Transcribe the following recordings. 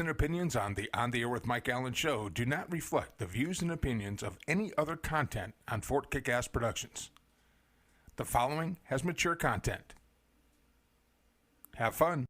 and opinions on the On the Air with Mike Allen show do not reflect the views and opinions of any other content on Fort Kickass Productions. The following has mature content. Have fun.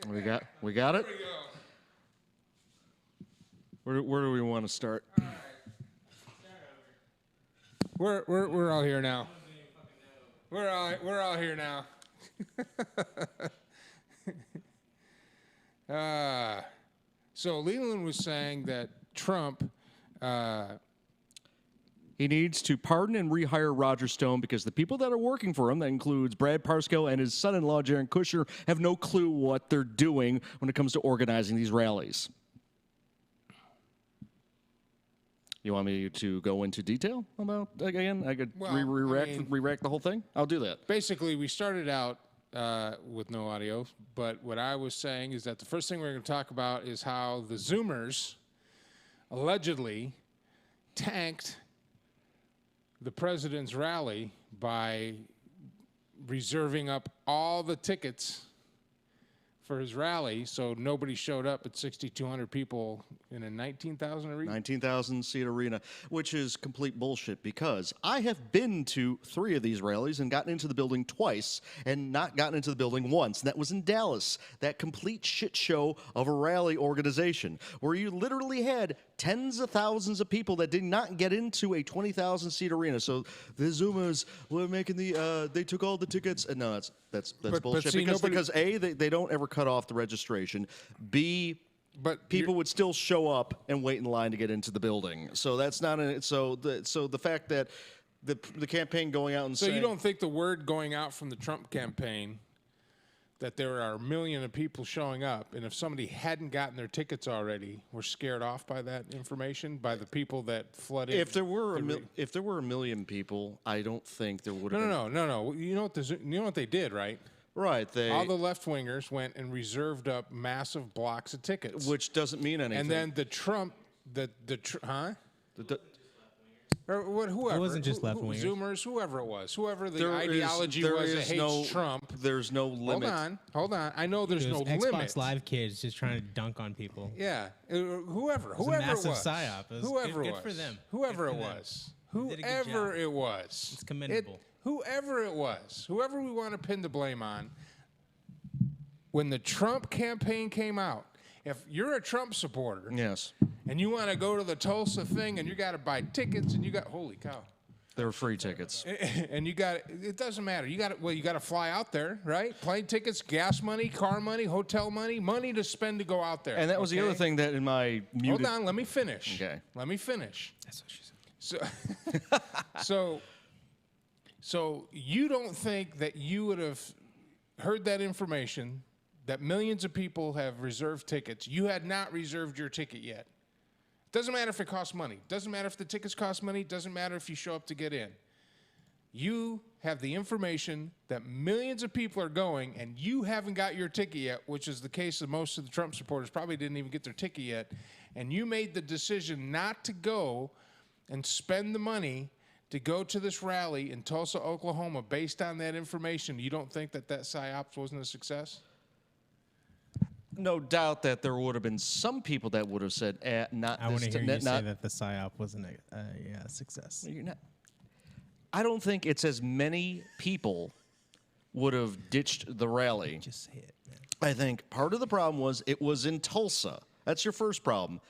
We got it. There we go. Where do we want to start? We're all here now. We're all here now. So Leland was saying that Trump. He needs to pardon and rehire Roger Stone because the people that are working for him, that includes Brad Parscale and his son-in-law, Jared Kushner, have no clue what they're doing when it comes to organizing these rallies. You want me to go into detail about, again? I could re-rack the whole thing? I'll do that. Basically, we started out with no audio, but what I was saying is that the first thing we're going to talk about is how the Zoomers allegedly tanked the president's rally by reserving up all the tickets for his rally, so nobody showed up at 6,200 people in a 19,000 arena. 19,000 seat arena, which is complete bullshit because I have been to 3 of these rallies and gotten into the building twice and not gotten into the building once. And that was in Dallas, that complete shit show of a rally organization where you literally had tens of thousands of people that did not get into a 20,000 seat arena. So the Zoomers were making they took all the tickets. And no, that's bullshit see, because A, they don't ever cut off the registration. B, but people would still show up and wait in line to get into the building. So that's not so the fact that the campaign going out and so saying, you don't think the word going out from the Trump campaign that there are 1 million of people showing up, and if somebody hadn't gotten their tickets already, were scared off by that information, by the people that flooded? if there were a million people, I don't think there would have been. No. You know what they did, right? Right, All the left wingers went and reserved up massive blocks of tickets, which doesn't mean anything. and then the Trump, or whoever. It wasn't just left wingers. Zoomers, whoever it was, whoever the ideology was that hates Trump. There's no limit. Hold on. I know there's no Xbox limit. Live kids just trying to dunk on people. Yeah, whoever It was a massive psyop. It was whoever good was for them. Whoever Good it for them. was. They did a good Whoever job. it was. It's commendable. Whoever it was. Whoever we want to pin the blame on. When the Trump campaign came out, if you're a Trump supporter, Yes, and you want to go to the Tulsa thing, and you got to buy tickets, and you got holy cow, there were free tickets. and you got it doesn't matter. You got to fly out there, right? Plane tickets, gas money, car money, hotel money, money to spend to go out there. And that was the other thing that in my muted. Hold on, let me finish. Okay. Let me finish. That's what she said. So you don't think that you would have heard that information that millions of people have reserved tickets? You had not reserved your ticket yet. Doesn't matter if it costs money. Doesn't matter if the tickets cost money. Doesn't matter if you show up to get in. You have the information that millions of people are going, and you haven't got your ticket yet, which is the case of most of the Trump supporters probably didn't even get their ticket yet, and you made the decision not to go and spend the money to go to this rally in Tulsa, Oklahoma, based on that information. You don't think that PSYOPs wasn't a success? No doubt that there would have been some people that would have said, "Not I want this." to hear you say not, that the psyop wasn't a success. You're not. I don't think it's as many people would have ditched the rally. Just say it, man. I think part of the problem was it was in Tulsa. That's your first problem.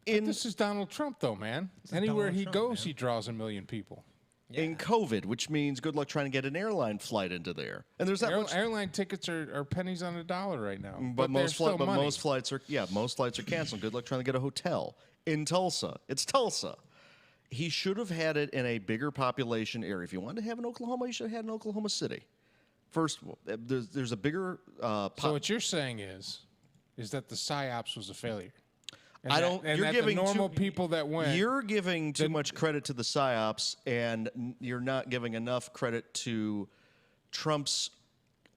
This is Donald Trump, though, man. Anywhere Donald he Trump, goes, man. he draws 1 million people. In COVID, which means good luck trying to get an airline flight into there. And there's not much. Airline tickets are pennies on a dollar right now. But they're most still money. most flights are canceled. Good luck trying to get a hotel in Tulsa. It's Tulsa. He should have had it in a bigger population area. If you wanted to have in Oklahoma, you should have had it in Oklahoma City. First, there's a bigger. So what you're saying is that the PSYOPs was a failure. And I don't. And you're that giving the normal people that went. You're giving too much credit to the psyops, and you're not giving enough credit to Trump's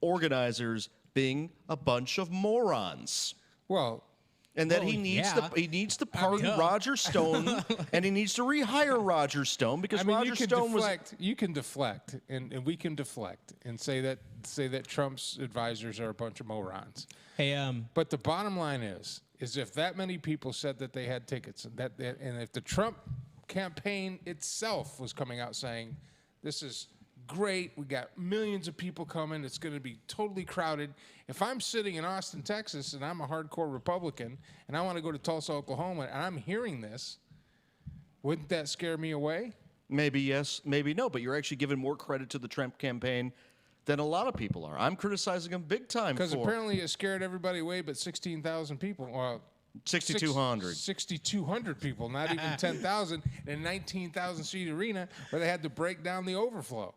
organizers being a bunch of morons. Well, And that Well, he needs to pardon duh. Roger Stone, and he needs to rehire Roger Stone because I mean, Roger Stone was. you can deflect, and we can deflect and say that Trump's advisors are a bunch of morons. Hey, But the bottom line is if that many people said that they had tickets, and if the Trump campaign itself was coming out saying this is great. We got millions of people coming. It's going to be totally crowded. If I'm sitting in Austin, Texas, and I'm a hardcore Republican, and I want to go to Tulsa, Oklahoma, and I'm hearing this, wouldn't that scare me away? Maybe yes, maybe no, but you're actually giving more credit to the Trump campaign than a lot of people are. I'm criticizing them big time Because for apparently it scared everybody away but 16,000 people. Well, 6,200. 6,200 people, not even 10,000, in a 19,000 seat arena where they had to break down the overflow.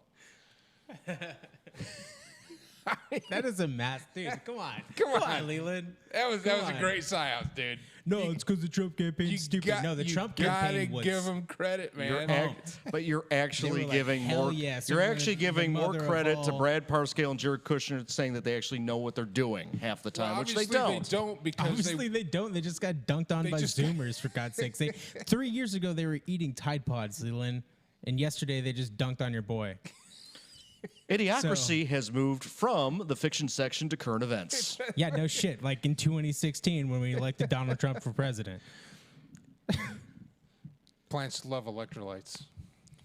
That is a mass, dude. Come on, Come on. Leland. That was Come a on. great psyops, dude. No, it's because the Trump campaign's stupid. No, the Trump campaign was. Gotta give them credit, man. But you're actually like, giving "Hell more. yes, you're we're actually the giving more mother of credit to all." Brad Parscale and Jared Kushner, saying that they actually know what they're doing half the time, which they Obviously don't. They don't because Obviously, they don't. They just got dunked on They by just- Zoomers, for God's sakes. 3 years ago, they were eating Tide Pods, Leland. And yesterday, they just dunked on your boy. Idiocracy has moved from the fiction section to current events. Yeah, no shit. Like in 2016 when we elected Donald Trump for president. plants love electrolytes.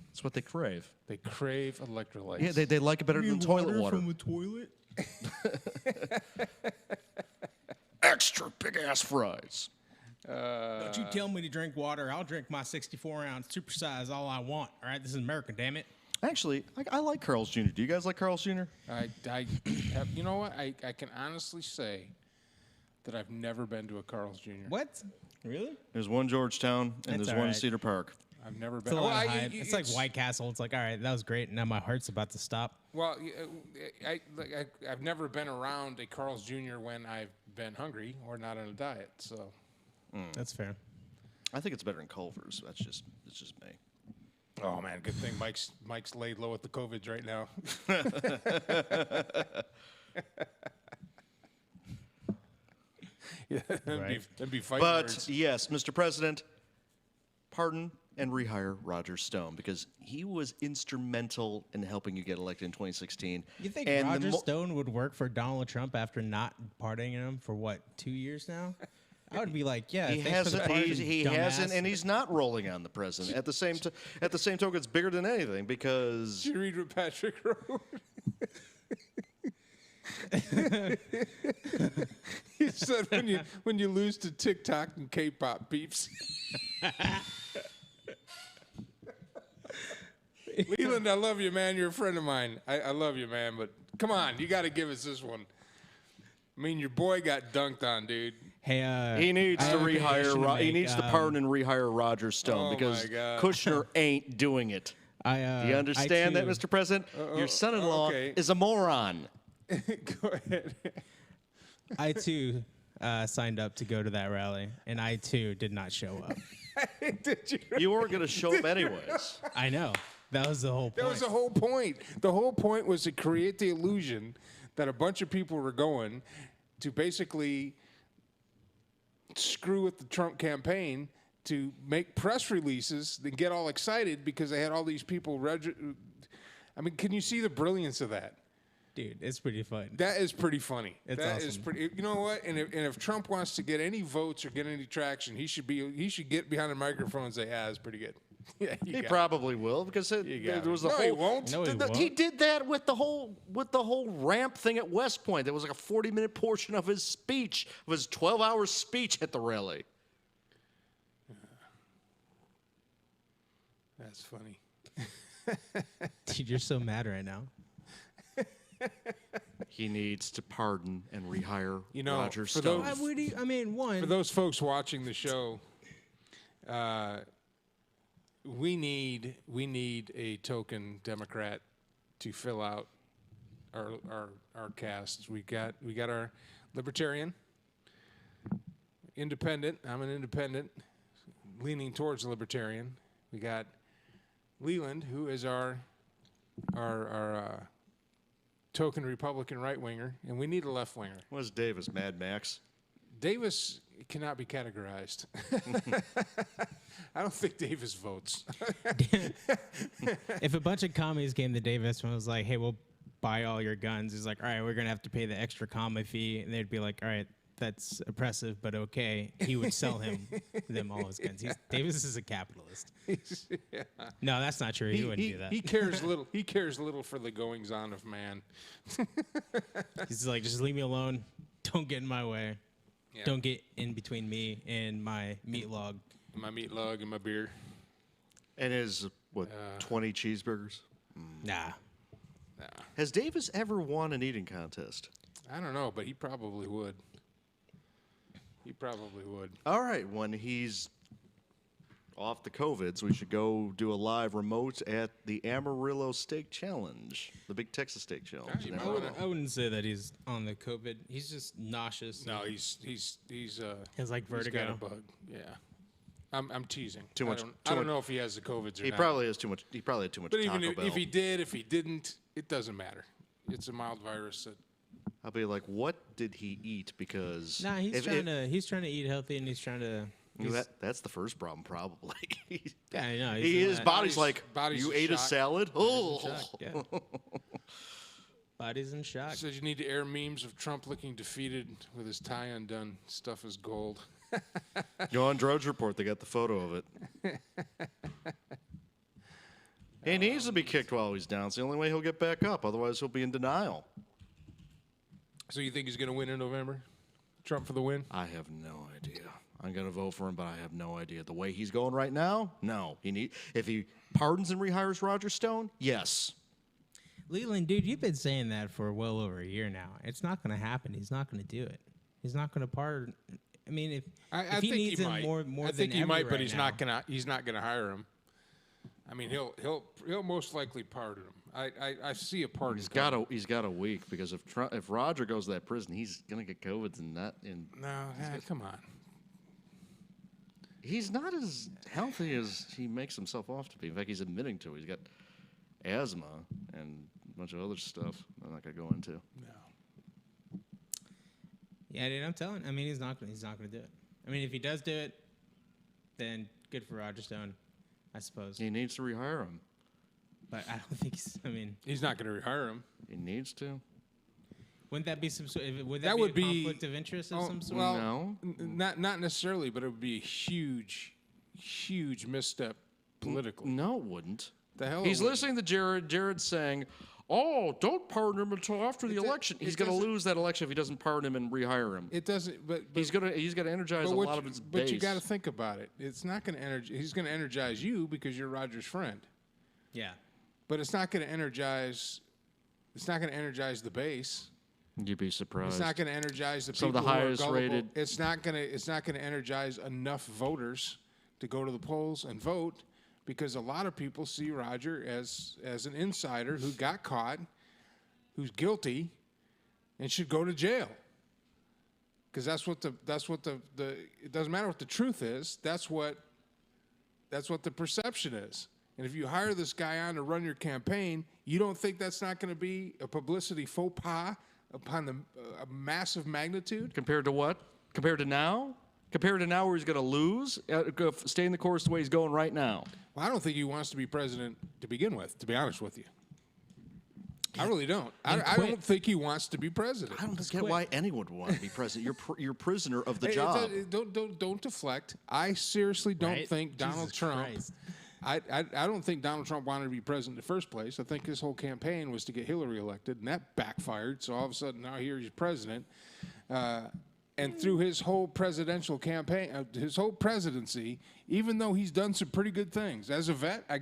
That's what they crave. They crave electrolytes. Yeah, they like it better than toilet water. From a toilet? Extra big ass fries. Don't you tell me to drink water. I'll drink my 64-ounce supersize all I want. All right, this is America, damn it. Actually, I like Carl's Jr. Do you guys like Carl's Jr.? I have, you know what? I can honestly say that I've never been to a Carl's Jr. What? Really? There's one Georgetown and That's there's all one in right. Cedar Park. I've never It's been. a lot of I- hype. It's like White Castle. It's like, all right, that was great. Now my heart's about to stop. Well, I've never been around a Carl's Jr. when I've been hungry or not on a diet. So That's fair. I think it's better than Culver's. It's just me. oh man, good thing Mike's laid low with the COVIDs right now. Yeah, that'd be fighting But words. yes, Mr. President, pardon and rehire Roger Stone because he was instrumental in helping you get elected in 2016. You think And the Roger Stone would work for Donald Trump after not pardoning him for what, 2 years now? I would be like, yeah, He thanks for the hasn't. pardon, He dumbass. hasn't, and he's not rolling on the president. At the same token, it's bigger than anything because Did you read what Patrick wrote? He said when you lose to TikTok and K-pop peeps. Leland, I love you, man. You're a friend of mine. I love you, man. But come on, you got to give us this one. I mean, your boy got dunked on, dude. Hey, he needs I to have a rehire. confession to He make. needs to pardon and rehire Roger Oh, Stone because my God. Kushner ain't doing it. Do you understand that, Mr. President? Your son-in-law okay. is a moron. Go ahead. I too signed up to go to that rally, and I too did not show up. Did you? You weren't going to show up anyways. I know. That was the whole point. That was the whole point. The whole point was to create the illusion that a bunch of people were going to basically screw with the Trump campaign to make press releases and get all excited because they had all these people. I mean, can you see the brilliance of that? Dude, it's pretty fun. That is pretty funny. It's That is awesome. pretty. You know what? And if Trump wants to get any votes or get any traction, he should get behind the microphone and say, "Ah, it's pretty good." Yeah, He got it. probably will because got there me. was a No, whole. he won't. No, he won't. He did that with the whole ramp thing at West Point. There was like a 40-minute portion of his speech, of his 12-hour speech at the rally. That's funny. Dude, you're so mad right now. He needs to pardon and rehire You know, Roger for Stone. those- Why would he? I mean, one. For those folks watching the show, we need a token Democrat to fill out our cast. We got our Libertarian, Independent. I'm an Independent, leaning towards Libertarian. We got Leland, who is our token Republican right winger, and we need a left winger. Was Davis Mad Max? Davis cannot be categorized. I don't think Davis votes. If a bunch of commies came to Davis and was like, hey, we'll buy all your guns, he's like, all right, we're going to have to pay the extra commie fee. And they'd be like, all right, that's oppressive, but okay, he would sell them all his guns. Davis is a capitalist. No, that's not true. He wouldn't do that. He cares little. He cares little for the goings on of man. He's like, just leave me alone. Don't get in my way. Yeah. Don't get in between me and my meat log. My meat log and my beer. And his, 20 cheeseburgers? Nah. Nah, Has Davis ever won an eating contest? I don't know, but he probably would. He probably would. All right, when he's off the COVIDs, we should go do a live remote at the Amarillo Steak Challenge, the Big Texas Steak Challenge. you in might Amarillo. I wouldn't say that he's on the COVID. He's just nauseous. No, he's He has like he's got a vertigo. bug. Yeah, I'm teasing. Too much- I too don't much- know if he has the COVIDs or He not. probably has too much. He probably had too much But Taco even Bell. if he did, if he didn't, it doesn't matter. It's a mild virus. That I'll be like, what did he eat? Because Nah, he's if- trying to eat healthy, and he's trying to. that's the first problem, probably. Yeah, I know. His body's like, body's you in ate a shock. salad? Oh, Yeah. Body's in shock. said you need to air memes of Trump looking defeated with his tie undone. Stuff is gold. go on Drudge Report. They got the photo of it. He needs to be kicked while he's down. It's the only way he'll get back up. Otherwise, he'll be in denial. So you think he's going to win in November? Trump for the win? I have no idea. I'm gonna vote for him, but I have no idea. The way he's going right now, no. If he pardons and rehires Roger Stone, yes. Leland, dude, you've been saying that for well over a year now. It's not going to happen. He's not going to do it. He's not going to pardon. I mean, if I he think needs he him might. more I than think he ever might, but right he's now. not gonna hire him. I mean, he'll most likely pardon him. I see a pardon. coming. He's got a week because if Roger goes to that prison, he's gonna get COVID and not in. No, come on. He's not as healthy as he makes himself off to be. In fact, he's admitting to it. He's got asthma and a bunch of other stuff I'm not gonna go into. No. Yeah, dude, I'm telling. I mean, he's not going to do it. I mean, if he does do it, then good for Roger Stone, I suppose. He needs to rehire him. But I don't think he's. I mean, He's not going to rehire him. He needs to. wouldn't that be some sort? Would That that would be a be- conflict of interest of Oh, some sort? well, No. Not necessarily, but it would be a huge misstep politically. No, it wouldn't. The hell He's it wouldn't. listening to Jared. Jared's saying, "Oh, don't pardon him until after the It do- election." it He's going to doesn't- lose that election if he doesn't pardon him and rehire him. It doesn't. But He's got to energize a what lot you- of his but base. you got to think about it. It's not going to energize. He's going to energize you because you're Roger's friend. Yeah. But it's not going to energize. It's not going to energize the base. You'd be surprised. It's not going to energize the Some of people the who are highest gullible. rated- It's not going to energize enough voters to go to the polls and vote because a lot of people see Roger as an insider who got caught, who's guilty, and should go to jail. Because that's what the it doesn't matter what the truth is. That's what the perception is. And if you hire this guy on to run your campaign, you don't think that's not going to be a publicity faux pas upon a massive magnitude? Compared to what? Compared to now? Compared to now where he's going to lose? Stay in the course the way he's going right now. Well, I don't think he wants to be president to begin with, to be honest with you. I really don't. I quit. don't think he wants to be president. I don't get why anyone would want to be president. You're prisoner of the Hey, job. don't deflect. I seriously don't Right? think Donald Jesus Trump. Christ. I don't think Donald Trump wanted to be president in the first place. I think his whole campaign was to get Hillary elected, and that backfired. So all of a sudden now here he's president, and through his whole presidential campaign, his whole presidency, even though he's done some pretty good things as a vet, I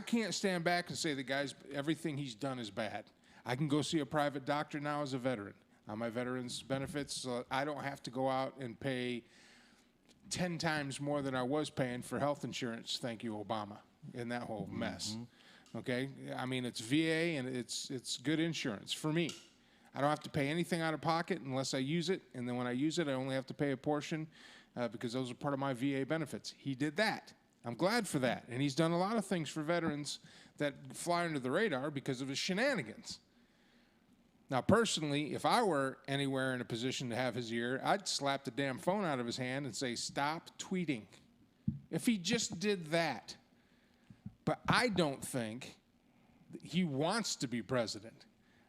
can't stand back and say the guy's everything he's done is bad. I can go see a private doctor now as a veteran. On my veterans benefits, so I don't have to go out and pay 10 times more than I was paying for health insurance, thank you, Obama, in that whole mess. Okay? I mean, it's VA and it's good insurance for me. I don't have to pay anything out of pocket unless I use it, and then when I use it, I only have to pay a portion because those are part of my VA benefits. He did that. I'm glad for that. And he's done a lot of things for veterans that fly under the radar because of his shenanigans. Now, personally, if I were anywhere in a position to have his ear, I'd slap the damn phone out of his hand and say, stop tweeting. If he just did that. But I don't think he wants to be president.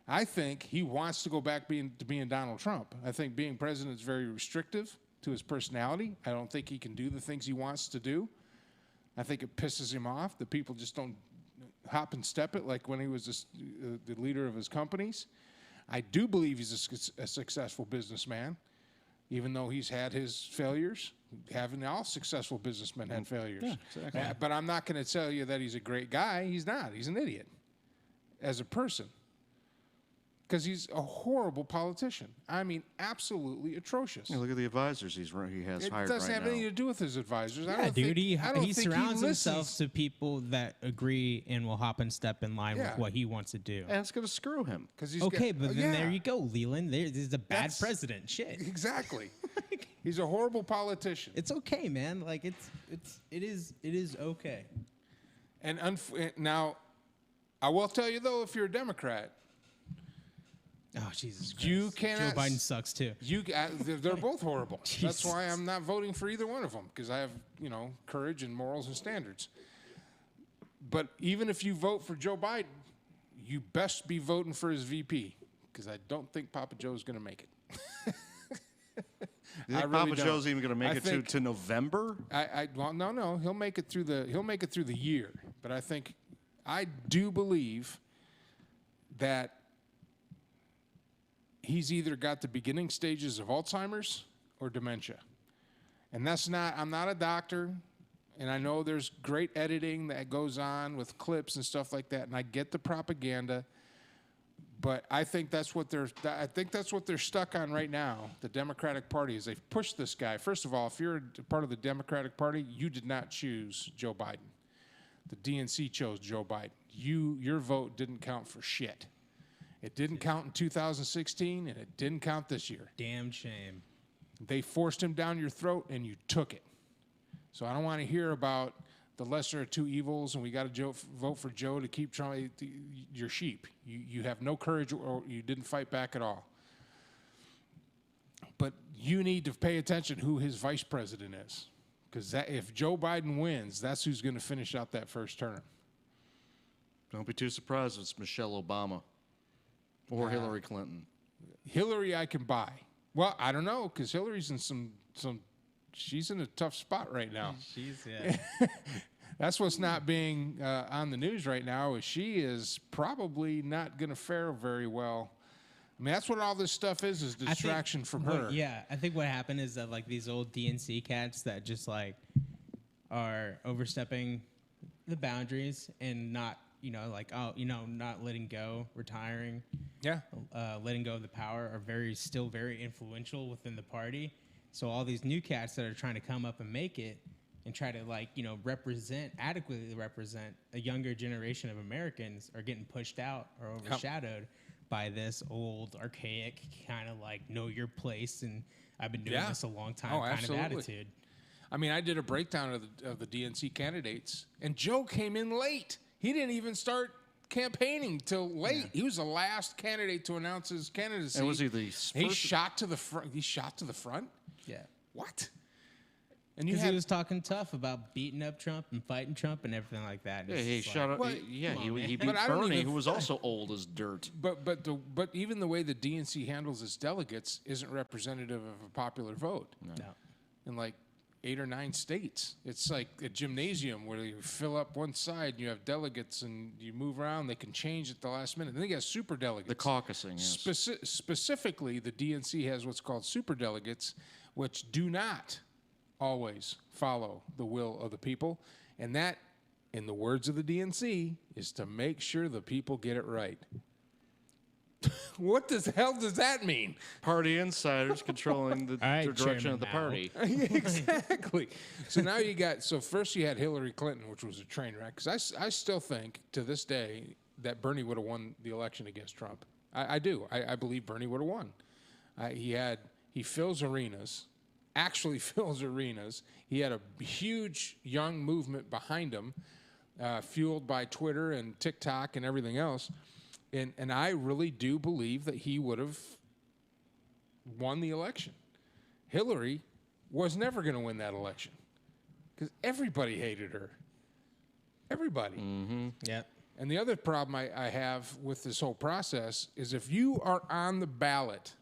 I think he wants to go back to being Donald Trump. I think being president is very restrictive to his personality. I don't think he can do the things he wants to do. I think it pisses him off that people just don't hop and step it like when he was the leader of his companies. I do believe he's a successful businessman, even though he's had his failures. Having all successful businessmen had failures. Yeah, exactly. But I'm not going to tell you that he's a great guy. He's not. He's an idiot as a person. Because he's a horrible politician. I mean, absolutely atrocious. Yeah, look at the advisors he has It hired doesn't right have now. anything to do with his advisors. I Yeah, don't dude, think, I don't he think surrounds himself listens. to people that agree and will hop and step in line Yeah. with what he wants to do. And it's going to screw him. 'Cause he's Okay, got- but then there yeah, you go, Leland. This is a bad That's- president. Shit. Exactly. He's a horrible politician. It's okay, man. Like it is okay. And now, I will tell you though, if you're a Democrat, Oh Jesus Christ. You cannot Joe Biden sucks too. they're both horrible. That's why Jesus. I'm not voting for either one of them, because I have courage and morals and standards. But even if you vote for Joe Biden, you best be voting for his VP, because I don't think Papa Joe's going to make it. You think I really Papa don't. Joe's even going to make I it think- to November? Well, no, he'll make it through the year. But I do believe that he's either got the beginning stages of Alzheimer's or dementia. And I'm not a doctor, and I know there's great editing that goes on with clips and stuff like that, and I get the propaganda, but I think that's what they're stuck on right now. The Democratic Party is they've pushed this guy. First of all, if you're a part of the Democratic Party, you did not choose Joe Biden. The DNC chose Joe Biden. Your vote didn't count for shit. It didn't count in 2016, and it didn't count this year. Damn shame. They forced him down your throat, and you took it. So I don't want to hear about the lesser of two evils, and we got to vote for Joe to keep Trump. You're sheep. You have no courage, or you didn't fight back at all. But you need to pay attention who his vice president is, because if Joe Biden wins, that's who's going to finish out that first term. Don't be too surprised if it's Michelle Obama or Hillary Clinton. Hillary, I can buy. Well, I don't know, because Hillary's in some. She's in a tough spot right now. She's That's what's not being on the news right now. Is she is probably not going to fare very well. I mean, that's what all this stuff is distraction from her. Yeah, I think what happened is that like these old DNC cats that just like are overstepping the boundaries and not not letting go, retiring, Yeah. letting go of the power are still very influential within the party. So all these new cats that are trying to come up and make it and try to adequately represent a younger generation of Americans are getting pushed out or overshadowed by this old, archaic kind of like know your place and I've been doing Yeah. this a long time Oh, kind absolutely. of attitude. I mean, I did a breakdown of the DNC candidates, and Joe came in late. He didn't even start campaigning till late. He was the last candidate to announce his candidacy. And was he the He first? shot to the front. He shot to the front. Yeah. What? And you Because he had was talking tough about beating up Trump and fighting Trump and everything like that. Yeah, It's he just shot like, up. Well, Yeah, come on, man. he beat But I don't Bernie, even- who was also old as dirt. but even the way the DNC handles its delegates isn't representative of a popular vote. No. In like 8 or 9 states. It's like a gymnasium where you fill up one side and you have delegates and you move around. They can change at the last minute. Then they got super delegates. The caucusing, yes. Specifically, the DNC has what's called super delegates, which do not always follow the will of the people. And that, in the words of the DNC, is to make sure the people get it right. What the hell does that mean? Party insiders controlling the, All right, the direction Chairman of the Mao. party. Exactly. So now first you had Hillary Clinton, which was a train wreck. Because I still think to this day that Bernie would have won the election against Trump. I do. I believe Bernie would have won. He fills arenas, actually fills arenas. He had a huge young movement behind him, fueled by Twitter and TikTok and everything else. And I really do believe that he would have won the election. Hillary was never going to win that election because everybody hated her. Everybody. Yep. And the other problem I have with this whole process is if you are on the ballot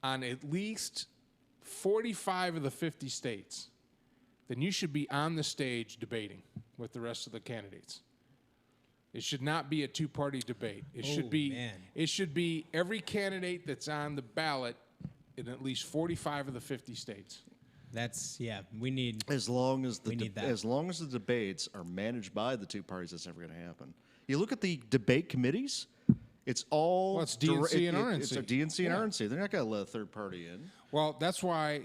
on at least 45 of the 50 states, then you should be on the stage debating with the rest of the candidates. It should not be a two-party debate. It should be man. it should be every candidate that's on the ballot in at least 45 of the 50 states. That's we need. As long as We need that. as long as the debates are managed by the two parties, that's never going to happen. You look at the debate committees; it's all Well, it's DNC and RNC. It's a DNC and Yeah. RNC. They're not going to let a third party in. Well, that's why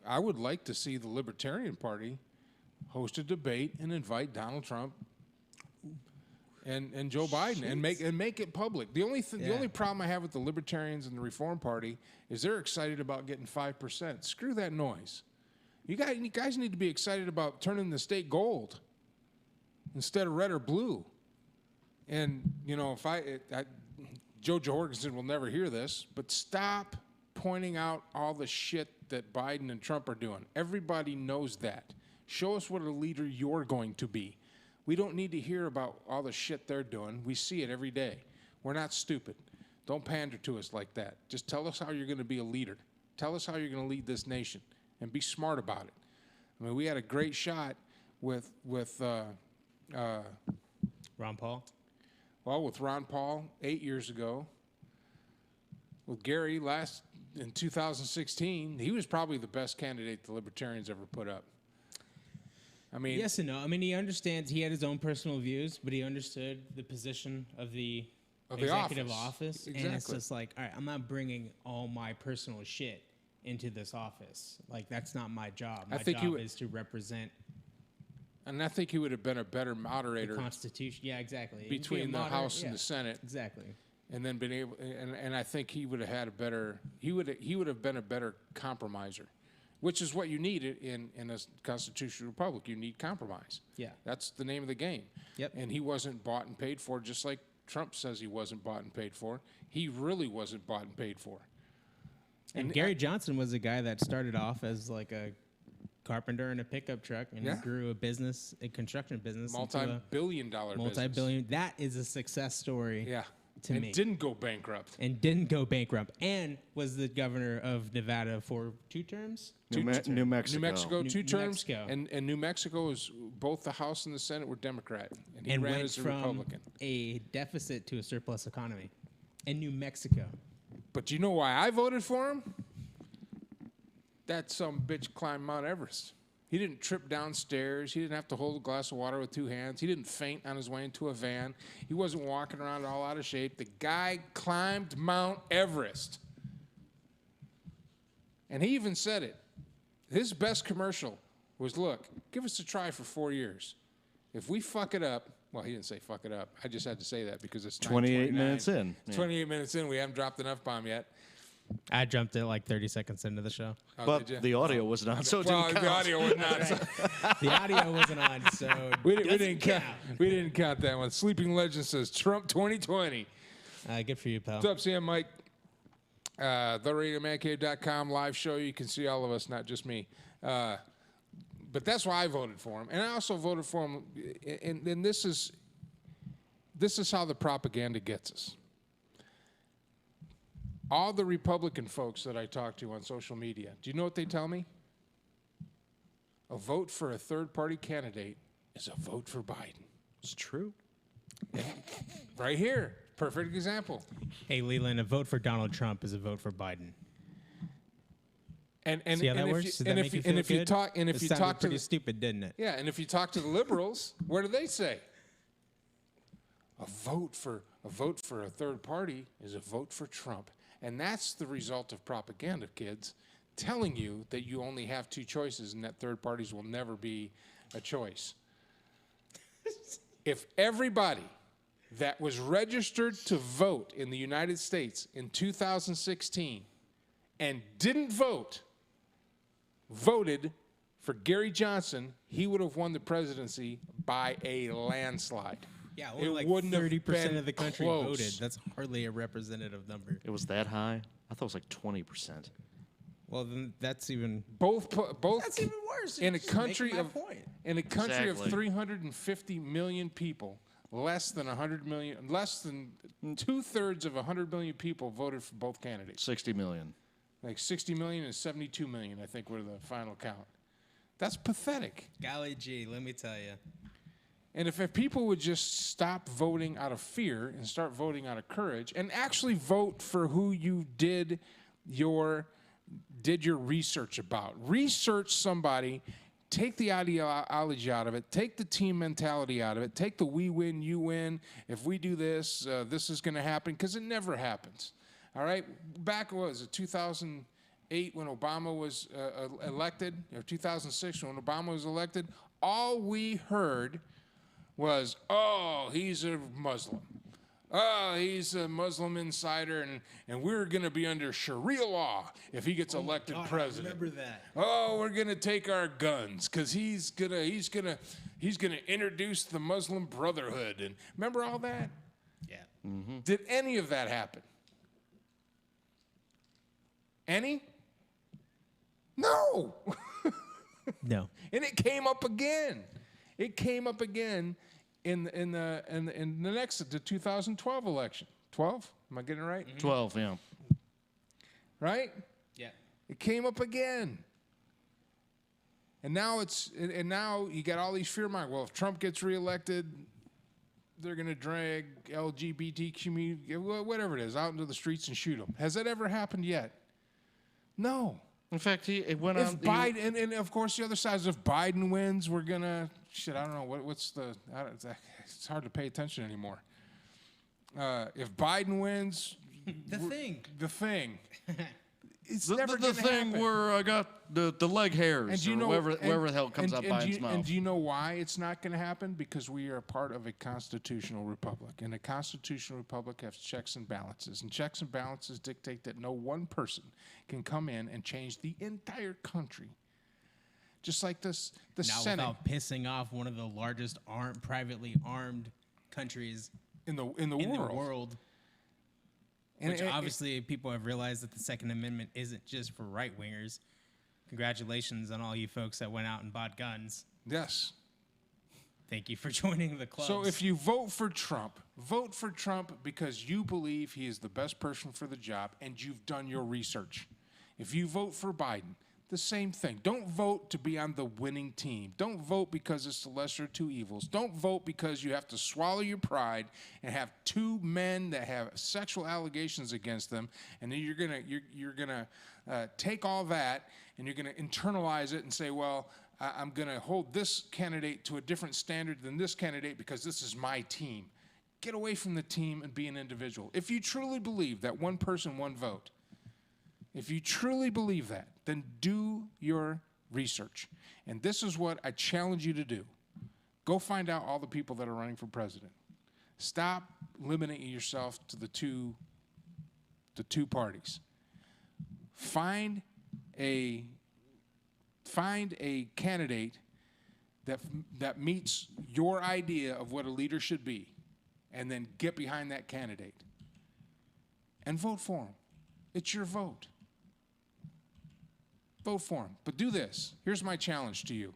I would like to see the Libertarian Party host a debate and invite Donald Trump and Joe Biden and make it public. The only the Yeah. only problem I have with the Libertarians and the Reform Party is they're excited about getting 5%. Screw that noise. You guys need to be excited about turning the state gold instead of red or blue. And if Joe Jorgensen will never hear this, but stop pointing out all the shit that Biden and Trump are doing. Everybody knows that. Show us what a leader you're going to be. We don't need to hear about all the shit they're doing. We see it every day. We're not stupid. Don't pander to us like that. Just tell us how you're going to be a leader. Tell us how you're going to lead this nation, and be smart about it. I mean, we had a great shot with Ron Paul. with Ron Paul 8 years ago. With Gary in 2016, he was probably the best candidate the Libertarians ever put up. I mean, Yes and no. I mean, he understands. He had his own personal views, but he understood the position of the executive office. And it's Exactly. just like, all right, I'm not bringing all my personal shit into this office. Like, that's not my job. My think he job would- is to represent and I think he would have been a better the moderator Constitution. Yeah, exactly. Be a between the moderate- House and yeah, the Senate, Exactly. and then been able. And I think he would have had a better. He would have been a better compromiser, which is what you need in a constitutional republic. You need compromise. Yeah. That's the name of the game. Yep. And he wasn't bought and paid for, just like Trump says he wasn't bought and paid for. He really wasn't bought and paid for. And Gary Johnson was a guy that started off as like a carpenter in a pickup truck and Yeah. grew a construction business, into a Multi-billion-dollar business. multi-billion. That is a success story. Yeah. To and me. didn't go bankrupt. And didn't go bankrupt, and was the governor of Nevada for 2 terms. New Mexico. New Mexico, New 2 terms. Mexico. And New Mexico is both the House and the Senate were Democrat. And he And ran went as a from Republican. a deficit to a surplus economy in New Mexico. But do you know why I voted for him? That some bitch climbed Mount Everest. He didn't trip downstairs. He didn't have to hold a glass of water with 2 hands. He didn't faint on his way into a van. He wasn't walking around all out of shape. The guy climbed Mount Everest. And he even said it. His best commercial was, look, give us a try for 4 years. If we fuck it up, well, he didn't say fuck it up. I just had to say that because it's 28 9:29. minutes in. It's 28 minutes in. We haven't dropped an F-bomb yet. I jumped it like 30 seconds into the show. Oh, But did ya? the audio was not, so it Well, didn't count. the audio was not. The audio wasn't on, so We doesn't didn't count. We didn't count that one. Sleeping Legend says Trump 2020. Good for you, pal. What's up, Sam Mike? TheRadioManCave.com live show. You can see all of us, not just me. But that's why I voted for him, and I also voted for him. And this is how the propaganda gets us. All the Republican folks that I talk to on social media, do you know what they tell me? A vote for a third-party candidate is a vote for Biden. It's true. Right here, perfect example. Hey, Leland, a vote for Donald Trump is a vote for Biden. And See how that if works? you, Does that and make if you you, feel and if you good? talk and if It you sounded talk to pretty the, stupid, didn't it? yeah, and if you talk to the liberals, what do they say? A vote for a third party is a vote for Trump, and that's the result of propaganda, kids, telling you that you only have 2 choices and that third parties will never be a choice. If everybody that was registered to vote in the United States in 2016 and didn't vote voted for Gary Johnson, he would have won the presidency by a landslide. Yeah, It only like wouldn't have 30% been of the country close. voted. That's hardly a representative number. It was that high? I thought it was like 20%. Well, then that's even Both that's even worse. in a You're just making country my of point. In a country Exactly. of 350 million people, less than 2/3 of 100 million people voted for both candidates. 60 million. Like 60 million and 72 million, I think, were the final count. That's pathetic. Golly gee, let me tell you. And if people would just stop voting out of fear and start voting out of courage and actually vote for who you did your research about. Research somebody, take the ideology out of it, take the team mentality out of it, take the we win, you win. If we do this, this is going to happen, because it never happens. All right? Back, what was it, 2008 when Obama was elected, or 2006 when Obama was elected, all we heard was, oh, he's a Muslim. Oh, he's a Muslim insider, and we're going to be under Sharia law if he gets elected president. Remember that. Oh, we're going to take our guns because he's gonna introduce the Muslim Brotherhood. And remember all that? Yeah. Did any of that happen? Any? No. No. And it came up again. It came up again in the 2012 election. 12? Am I getting it right? 12, yeah. Right? Yeah. It came up again. And now now you got all these fear mongers. Well, if Trump gets reelected, they're going to drag LGBT community, whatever it is, out into the streets and shoot them. Has that ever happened yet? No. In fact, it went If on. Biden, and of course the other side is, if Biden wins, we're gonna I don't know what's the. It's hard to pay attention anymore. If Biden wins, The thing. It's the never gonna thing happen. where I got the leg hairs, And do you or know wherever the hell comes out Biden's and mouth. do you know why it's not going to happen? Because we are a part of a constitutional republic, and a constitutional republic has checks and balances, and checks and balances dictate that no one person can come in and change the entire country. Just like the Not Senate without pissing off one of the largest privately armed countries in the in the world. world. And Which it- obviously people have realized that the Second Amendment isn't just for right wingers. Congratulations on all you folks that went out and bought guns. yes. Thank you for joining the club. So if you vote for Trump because you believe he is the best person for the job and you've done your research. If you vote for Biden, the same thing. Don't vote to be on the winning team. Don't vote because it's the lesser of two evils. Don't vote because you have to swallow your pride and have two men that have sexual allegations against them, and then you're gonna take all that and you're gonna internalize it and say, well, I'm gonna hold this candidate to a different standard than this candidate because this is my team. Get away from the team and be an individual. If you truly believe that one person, one vote, if you truly believe that, then do your research. And this is what I challenge you to do. Go find out all the people that are running for president. Stop limiting yourself to the two parties. Find a candidate that meets your idea of what a leader should be, and then get behind that candidate and vote for him. It's your vote. Vote for him. But do this. Here's my challenge to you.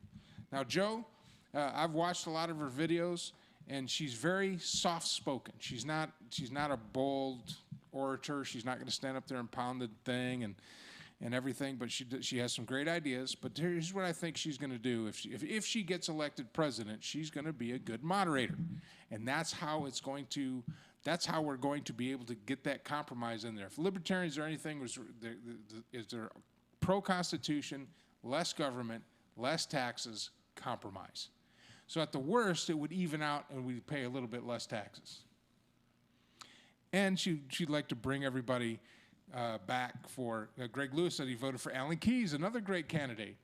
Now, Joe, I've watched a lot of her videos, and she's very soft-spoken. She's not a bold orator. She's not going to stand up there and pound the thing and everything, but she has some great ideas. But here's what I think she's going to do. If she gets elected president, she's going to be a good moderator. And that's how we're going to be able to get that compromise in there. If libertarians or anything is there pro-Constitution, less government, less taxes, compromise. So at the worst, it would even out and we'd pay a little bit less taxes. And she'd like to bring everybody back for, Greg Lewis said he voted for Alan Keyes, another great candidate.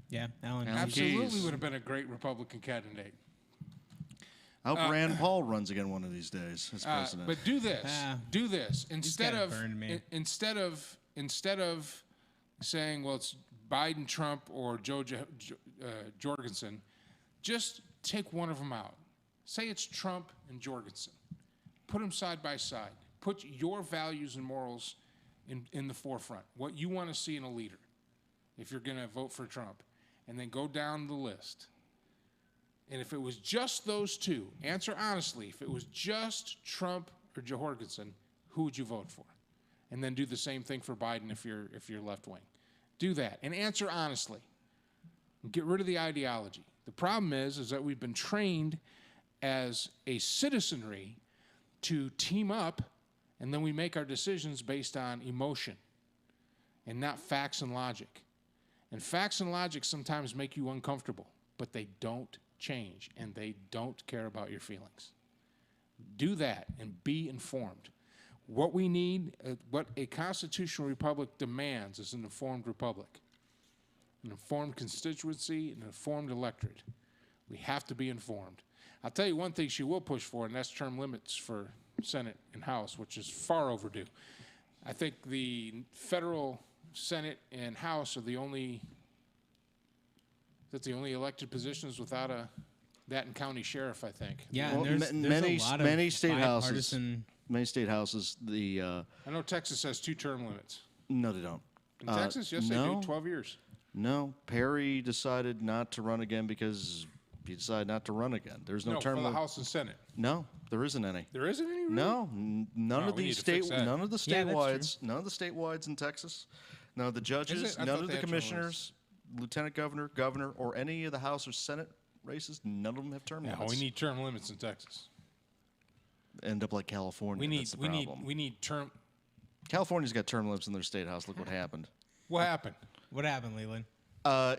yeah, Alan. Alan Absolutely Keyes. would have been a great Republican candidate. I hope Rand Paul runs again one of these days as president. But do this. Ah. Do this. Instead gotta of burn me. instead of saying, well, it's Biden, Trump, or Jorgensen, just take one of them out. Say it's Trump and Jorgensen. Put them side by side. Put your values and morals in the forefront. What you want to see in a leader if you're going to vote for Trump. and then go down the list. And if it was just those two, answer honestly, if it was just Trump or Jorgensen, who would you vote for? And then do the same thing for Biden if you're left wing. Do that and answer honestly. Get rid of the ideology. The problem is that we've been trained as a citizenry to team up, and then we make our decisions based on emotion and not facts and logic. And facts and logic sometimes make you uncomfortable, but they don't change, and they don't care about your feelings. Do that and be informed. What we need, what a constitutional republic demands is an informed republic, an informed constituency, an informed electorate. We have to be informed. I'll tell you one thing she will push for, and that's term limits for Senate and House, which is far overdue. I think the federal Senate and House are the only elected positions without that and county sheriff, I think. Yeah, Well, and there's many a lot many of state houses. bipartisan- Many state houses. I know Texas has 2 term limits. No, they don't. In Texas, yes, they no. do, 12 years. No, Perry decided not to run again because he decided not to run again. There's no No, term for the limit. House and Senate. No, there isn't any. There isn't any? Really? No, none Oh, of we the need to fix that. none of the Yeah, that's statewide, none of the statewide in Texas, none of the judges, I none thought of they the had term commissioners, lieutenant governor, governor, or any of the House or Senate races. None of them have term No, limits. we need term limits in Texas. End up like California. We need That's the we need problem. we need term. California's got term limits in their state house. Look what happened. What happened? What happened, Leland?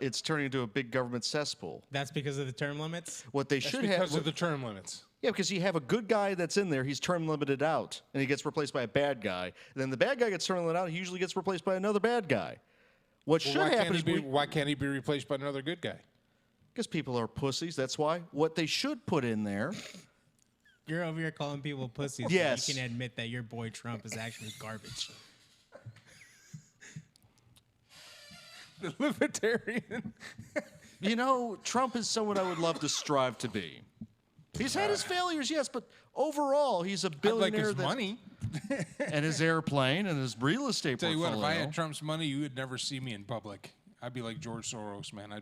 It's turning into a big government cesspool. That's because of the term limits? What they That's should because have. of the term limits. Yeah, because you have a good guy that's in there, he's term limited out, and he gets replaced by a bad guy. And then the bad guy gets term limited out, he usually gets replaced by another bad guy. What Well, should happen is why can't he be replaced by another good guy? because people are pussies. That's why. What they should put in there. You're over here calling people pussies. Yes. So you can admit that your boy Trump is actually garbage. The libertarian. You know, Trump is someone I would love to strive to be. He's had his failures, yes, but overall, he's a I'd like billionaire. his that- money. and his airplane and his real estate Tell you portfolio. what, if I had Trump's money, you would never see me in public. I'd be like George Soros, man.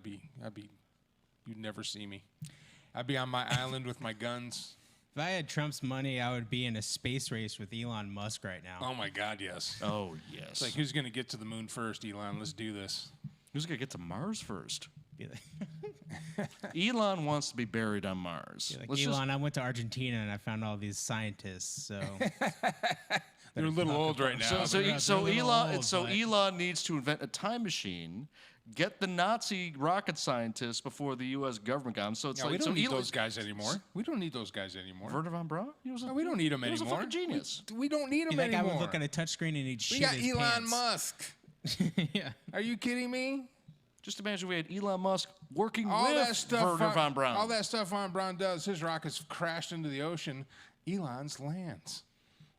You'd never see me. I'd be on my island with my guns. If I had Trump's money, I would be in a space race with Elon Musk right now. Oh my God, yes. Oh yes. It's like, who's going to get to the moon first, Elon? Let's do this. Who's gonna get to Mars first? Be like, Elon wants to be buried on Mars. like, Let's just- Elon, I went to Argentina and I found all these scientists. So They're a little old right now. So, Yeah, so they're a little Elon, old, so but- Elon needs to invent a time machine, get the Nazi rocket scientists before the U.S. government got them. So it's Yeah, like we don't so need Elon, those guys anymore. We don't need those guys anymore. Werner von Braun. He was a, No, we don't need him he was anymore. a fucking genius. We don't need him that guy anymore. would look at a touchscreen and he'd We shit got his Elon pants. Musk. Yeah. Are you kidding me? Just imagine we had Elon Musk working All with that stuff. Werner von Braun. All that stuff von Braun does. His rockets crashed into the ocean. Elon's lands,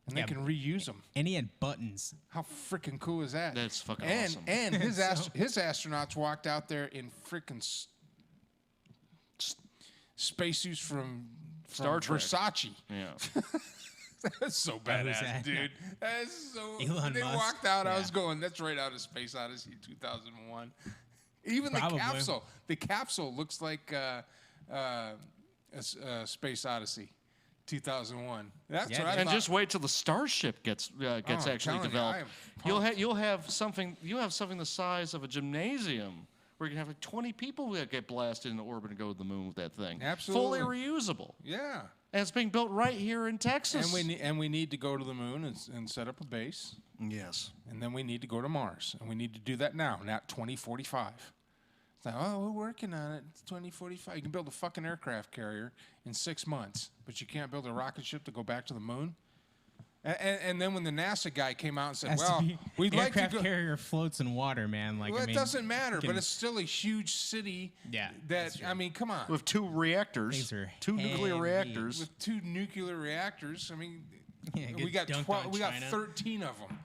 and Yeah, they can reuse them. And he had buttons. How freaking cool is that? That's fucking and, awesome. And his his astronauts walked out there in freaking spacesuits from Star Trek. Versace. Yeah. That's so who's badass, that? dude. That's so. Elon they Musk? walked out. I Yeah. was going. That's right out of Space Odyssey 2001. Even Probably. the capsule. The capsule looks like Space Odyssey 2001. That's Yeah, what I And thought. just wait till the starship gets I'm actually telling you, developed. I am You'll have something the size of a gymnasium where you can have like 20 people that get blasted into orbit and go to the moon with that thing. Absolutely. Fully reusable. Yeah. And it's being built right here in Texas. And we need to go to the moon and set up a base. Yes. And then we need to go to Mars. And we need to do that now, not 2045. It's like, oh, we're working on it. It's 2045. You can build a fucking aircraft carrier in 6 months, but you can't build a rocket ship to go back to the moon? And then when the NASA guy came out and said, Has to well, be- we'd like to aircraft go. carrier floats in water, man. Like, Well, I it mean, doesn't matter, can- but it's still a huge city. Yeah, That that's true. I mean, come on. With two reactors, These are two nuclear heavy. reactors. With 2 nuclear reactors, I mean, Yeah, we get got dunked 12, on we got China. 13 of them.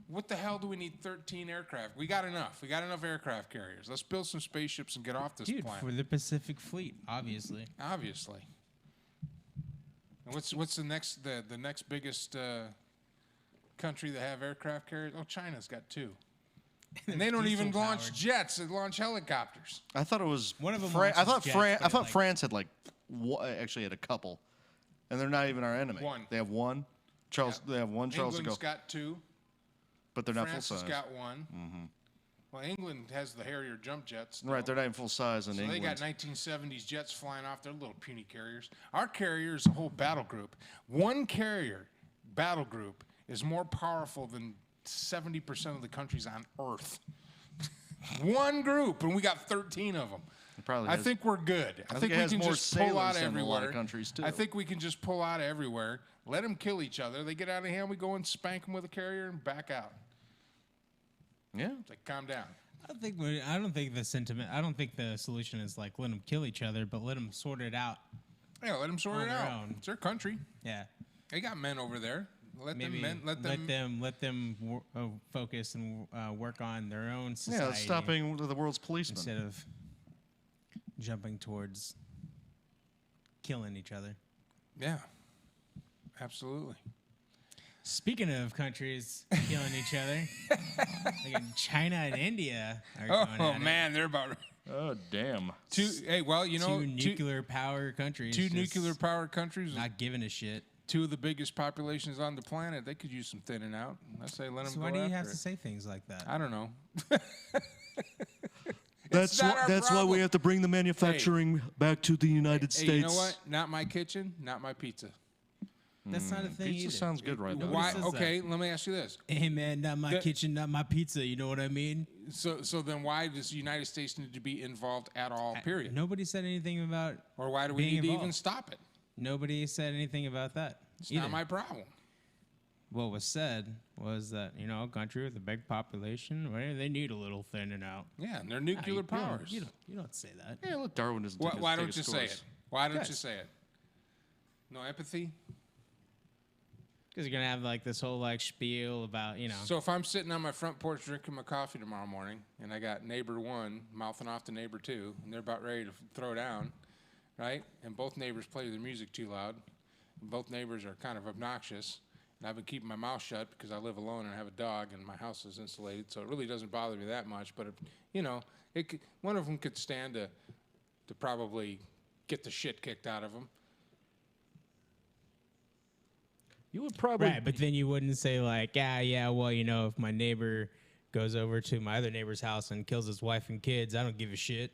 What the hell do we need 13 aircraft? We got enough. We got enough aircraft carriers. Let's build some spaceships and get off this Dude, planet. for the Pacific Fleet, obviously. Obviously. And what's the next biggest country that have aircraft carriers? Oh, China's got 2. And they don't even Diesel launch powered. jets; they launch helicopters. I thought it was One of them I thought launches jets, I but thought like- France had like actually had a couple, and they're not even our enemy. One. They have one. Charles. Yeah. They have one Charles de England's Gaulle, got 2. but they're not full France has size. got 1. Mm-hmm. Well, England has the Harrier jump jets. still. Right, they're not even full size in So England. they got 1970s jets flying off their little puny carriers. Our carrier is a whole battle group. One carrier battle group is more powerful than 70% of the countries on Earth. One group, and we got 13 of them. probably I has- think we're good. I think it we has can more just pull out sailors than a everywhere. lot of countries, too. I think we can just pull out everywhere. Let them kill each other. They get out of hand. We go and spank them with a carrier and back out. Yeah. It's like, calm down. I don't think the sentiment. I don't think the solution is like let them kill each other, but let them sort it out. Yeah, let them sort On it their out. own. It's their country. Yeah. They got men over there. Let Maybe them men. let them focus and work on their own society. Yeah, stopping the world's policemen. instead of jumping towards killing each other. Yeah, absolutely. Speaking of countries killing each other, like China and India are going Oh at man, they're about Oh, damn. two. Hey, well, you it. know, Two nuclear power countries. two just nuclear power countries, not giving a shit. two of the biggest populations on the planet. They could use some thinning out. I say let them So go why do you after have it. to say things like that? I don't know. That's not our that's why we problem. have to bring the manufacturing back to the United Hey, States. you know what? Not my kitchen, not my pizza. That's not a thing Pizza either. sounds good right now. Nobody Why? says that. Okay, let me ask you this. Hey man, not my The- kitchen, not my pizza. You know what I mean? So then why does the United States need to be involved at all? Period. Nobody said anything about. Or why do we being need to even involved. stop it? Nobody said anything about that. It's either. not my problem. What was said was that a country with a big population, well, they need a little thinning out. Yeah, and they're Nah, nuclear powers. You don't say that. Yeah, look, Darwin doesn't take Why take don't his you say course. it? Why don't you Good. say it? No empathy? Because you're gonna have like this whole like spiel about So if I'm sitting on my front porch drinking my coffee tomorrow morning, and I got neighbor 1 mouthing off to neighbor 2, and they're about ready to throw down, right? And both neighbors play their music too loud, and both neighbors are kind of obnoxious, and I've been keeping my mouth shut because I live alone and I have a dog, and my house is insulated, so it really doesn't bother me that much. But one of them could stand to probably get the shit kicked out of them. You would probably. right, but then you wouldn't say like, well, if my neighbor goes over to my other neighbor's house and kills his wife and kids, I don't give a shit.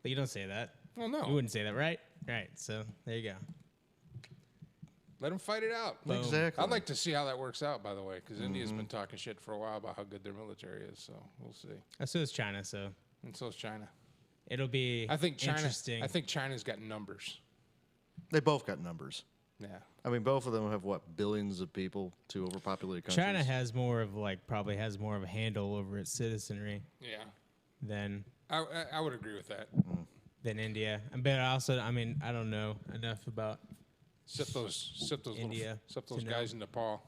But you don't say that. Well, no. You wouldn't say that, right? Right. So there you go. Let them fight it out. Boom. Exactly. I'd like to see how that works out, by the way, because India's been talking shit for a while about how good their military is. So we'll see. So is China. So And so is China. it'll be I think China. interesting. I think China's got numbers. They both got numbers. Yeah. I mean, both of them have what, billions of people, 2 overpopulated countries. China has more of probably has more of a handle over its citizenry Yeah. than I would agree with that. India. But also, I don't know enough about. Except those India little, to know. guys in Nepal.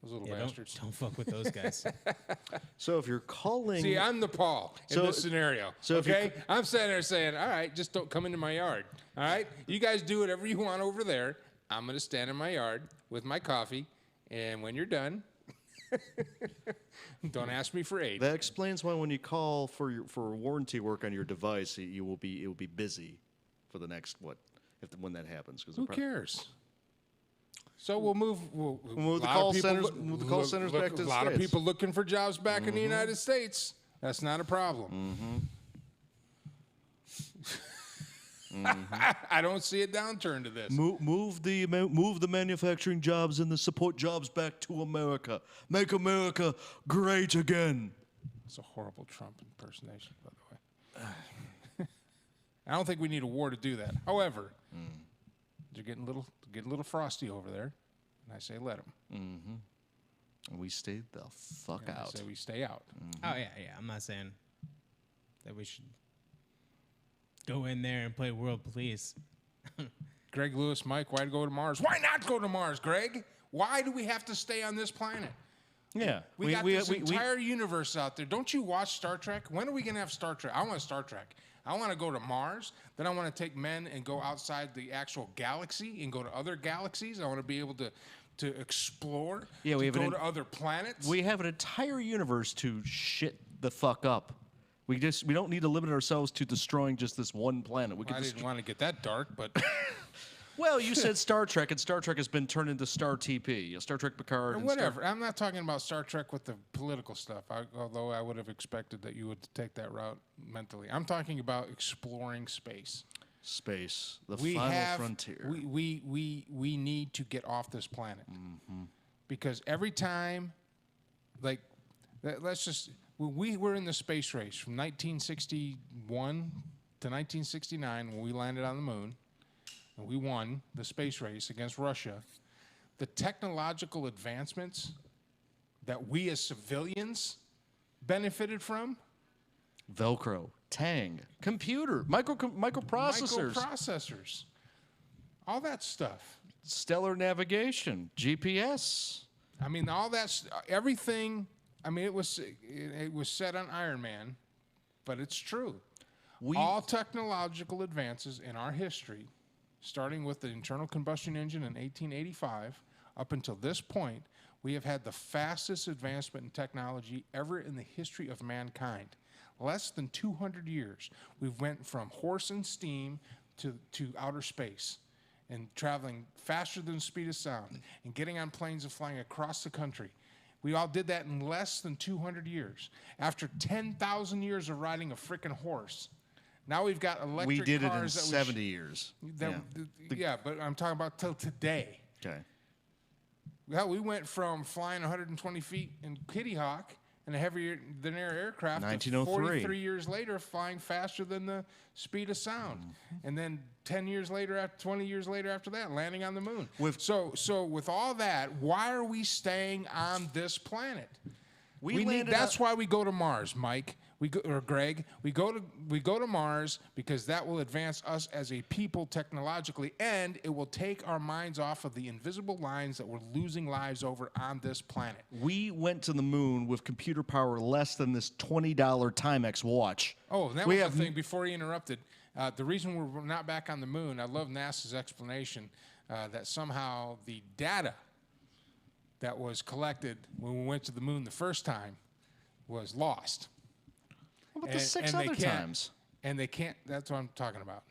Those little Yeah, bastards. don't fuck with those guys. So if you're calling. See, I'm Nepal in So- this scenario. so if you okay, I'm sitting there saying, "All right, just don't come into my yard. All right, you guys do whatever you want over there. I'm gonna stand in my yard with my coffee, and when you're done, don't ask me for aid." That explains why when you call for warranty work on your device, it will be busy for the next when that happens. Who cares? So we'll move. We'll move the a lot of call people centers- move the call centers back to the A lot of States. people looking for jobs back in the United States. That's not a problem. I don't see a downturn to this. Move the manufacturing jobs and the support jobs back to America. Make America great again. It's a horrible Trump impersonation, by the way. I don't think we need a war to do that. However, they're getting a little frosty over there, and I say let them. And we stayed the fuck I out. say we stay out. Oh yeah. I'm not saying that we should go in there and play world police. Greg Lewis, Mike, why go to Mars? Why not go to Mars, Greg? Why do we have to stay on this planet? Yeah, We got this entire universe out there. Don't you watch Star Trek? When are we going to have Star Trek? I want Star Trek. I want to go to Mars. Then I want to take men and go outside the actual galaxy and go to other galaxies. I want to be able to to explore, Yeah, we to have go an- to other planets. We have an entire universe to shit the fuck up. We don't need to limit ourselves to destroying just this one planet. We I could didn't want to get that dark, but Well, you said Star Trek, and Star Trek has been turned into Star TP, Star Trek Picard. And whatever. I'm not talking about Star Trek with the political stuff, although I would have expected that you would take that route mentally. I'm talking about exploring space. Space, the final frontier. We need to get off this planet because every time, like, let's just we were in the space race from 1961 to 1969 when we landed on the moon, and we won the space race against Russia. The technological advancements that we as civilians benefited from. Velcro, Tang, computer, microprocessors, all that stuff. stellar navigation, GPS. I mean, all that, everything. I mean, it was said on Iron Man, but it's true. All technological advances in our history, starting with the internal combustion engine in 1885, up until this point, we have had the fastest advancement in technology ever in the history of mankind. Less than 200 years, we've went from horse and steam to outer space and traveling faster than the speed of sound and getting on planes and flying across the country. We all did that in less than 200 years. After 10,000 years of riding a freaking horse, now we've got electric cars. We did it in 70 years. Yeah, but I'm talking about till today. Okay. Well, we went from flying 120 feet in Kitty Hawk and a heavier than air aircraft. 1903. 43 years later, flying faster than the speed of sound, and then 10 years later, 20 years later after that, landing on the moon. So with all that, why are we staying on this planet? That's why we go to Mars, Mike. Greg. We go to Mars because that will advance us as a people technologically, and it will take our minds off of the invisible lines that we're losing lives over on this planet. We went to the moon with computer power less than this $20 Timex watch. Oh, and that was the thing before he interrupted. The reason we're not back on the moon, I love NASA's explanation that somehow the data that was collected when we went to the moon the first time was lost. What about the six other times? And they can't, that's what I'm talking about.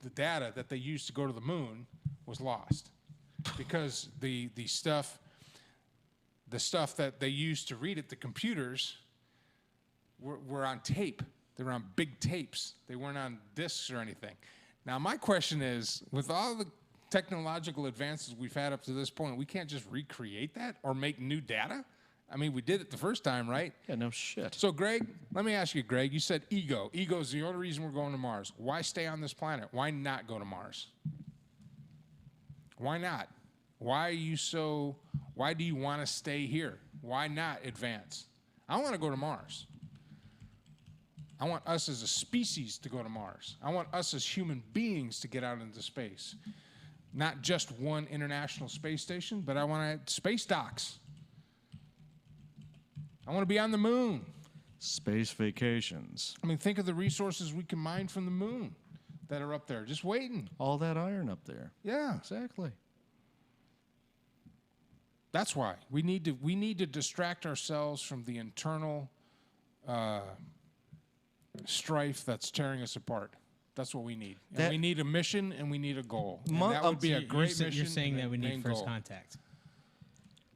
The data that they used to go to the moon was lost because the stuff that they used to read it, the computers, were on tape. They were on big tapes. They weren't on discs or anything. Now, my question is, with all the technological advances we've had up to this point, we can't just recreate that or make new data? I mean, we did it the first time, right? Yeah, no shit. So, Greg, let me ask you, Greg, you said ego. Ego is the only reason we're going to Mars. Why stay on this planet? Why not go to Mars? Why not? Why do you want to stay here? Why not advance? I want to go to Mars. I want us as a species to go to Mars. I want us as human beings to get out into space. Not just one international space station, but I want space docks. I want to be on the moon. Space vacations. I mean, think of the resources we can mine from the moon that are up there, just waiting. All that iron up there. Yeah. Exactly. That's why we need to distract ourselves from the internal strife that's tearing us apart. That's what we need. And we need a mission and we need a goal. And that would be a great mission. You're saying and that we need main first goal. contact.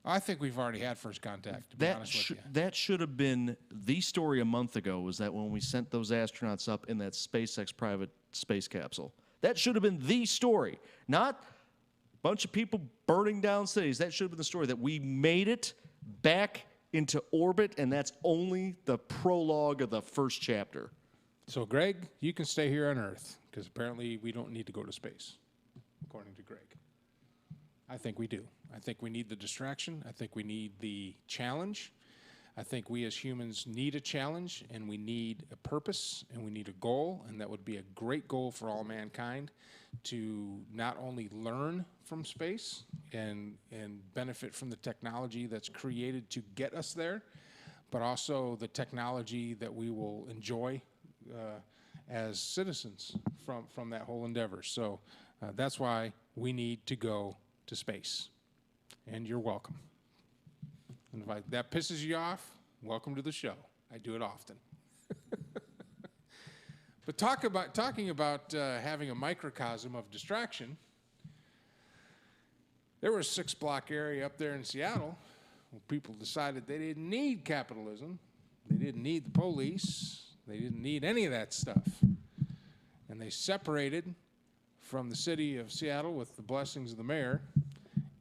I think we've already had first contact, to be honest with you. That should have been the story a month ago, was that when we sent those astronauts up in that SpaceX private space capsule. That should have been the story, not a bunch of people burning down cities. That should have been the story, that we made it back into orbit, and that's only the prologue of the first chapter. So, Greg, you can stay here on Earth, because apparently we don't need to go to space, according to Greg. I think we do. I think we need the distraction. I think we need the challenge. I think we as humans need a challenge, and we need a purpose, and we need a goal, and that would be a great goal for all mankind to not only learn from space and benefit from the technology that's created to get us there, but also the technology that we will enjoy as citizens from that whole endeavor. So that's why we need to go to space. and you're welcome. And if that pisses you off, welcome to the show. I do it often. But talking about having a microcosm of distraction, there was a 6-block area up there in Seattle where people decided they didn't need capitalism. They didn't need the police. They didn't need any of that stuff. And they separated from the city of Seattle with the blessings of the mayor.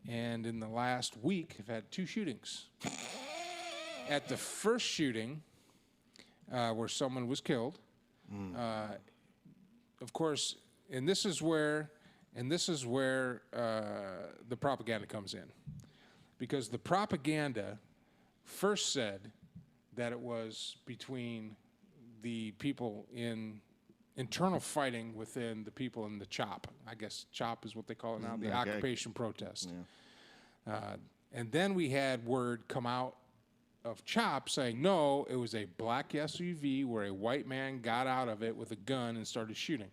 And in the last week, have had 2 shootings. At the first shooting, where someone was killed, of course, and this is where the propaganda comes in, because the propaganda first said that it was between the people in internal fighting within the people in the CHOP. I guess CHOP is what they call it now, the Okay. occupation protest. And then we had word come out of CHOP saying, no, it was a black SUV where a white man got out of it with a gun and started shooting.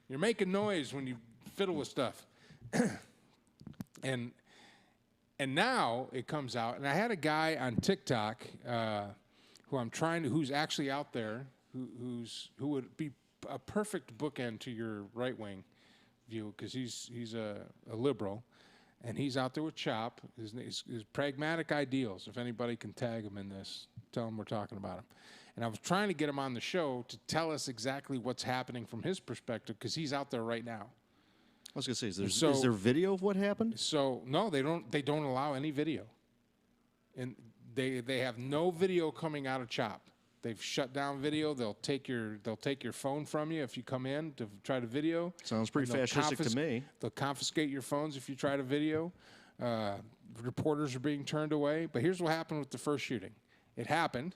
You're making noise when you fiddle with stuff. And now it comes out, and I had a guy on TikTok who's actually out there, who would be a perfect bookend to your right wing view, because he's a liberal, and he's out there with CHOP. His pragmatic ideals. If anybody can tag him in this, tell him we're talking about him. And I was trying to get him on the show to tell us exactly what's happening from his perspective, because he's out there right now. I was going to say, is there video of what happened? So no, they don't allow any video, and they have no video coming out of CHOP. They've shut down video. They'll take your phone from you if you come in to try to video. Sounds pretty And fascistic to me. They'll confiscate your phones if you try to video. Reporters are being turned away. But here's what happened with the first shooting. It happened,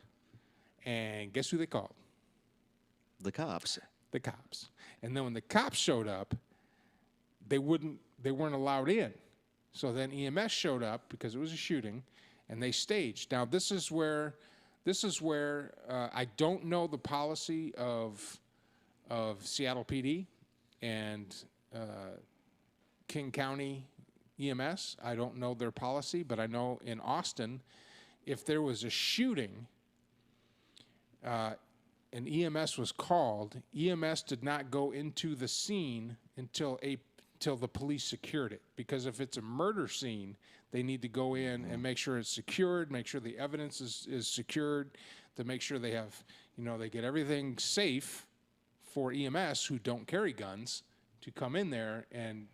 and guess who they called? The cops. The cops. And then when the cops showed up, they weren't allowed in. So then EMS showed up because it was a shooting, and they staged. Now this is where I don't know the policy of Seattle PD and King County EMS. I don't know their policy, but I know in Austin, if there was a shooting, and EMS was called, EMS did not go into the scene until the police secured it. Because if it's a murder scene, they need to go in and make sure it's secured, make sure the evidence is secured, to make sure they have, they get everything safe for EMS, who don't carry guns, to come in there and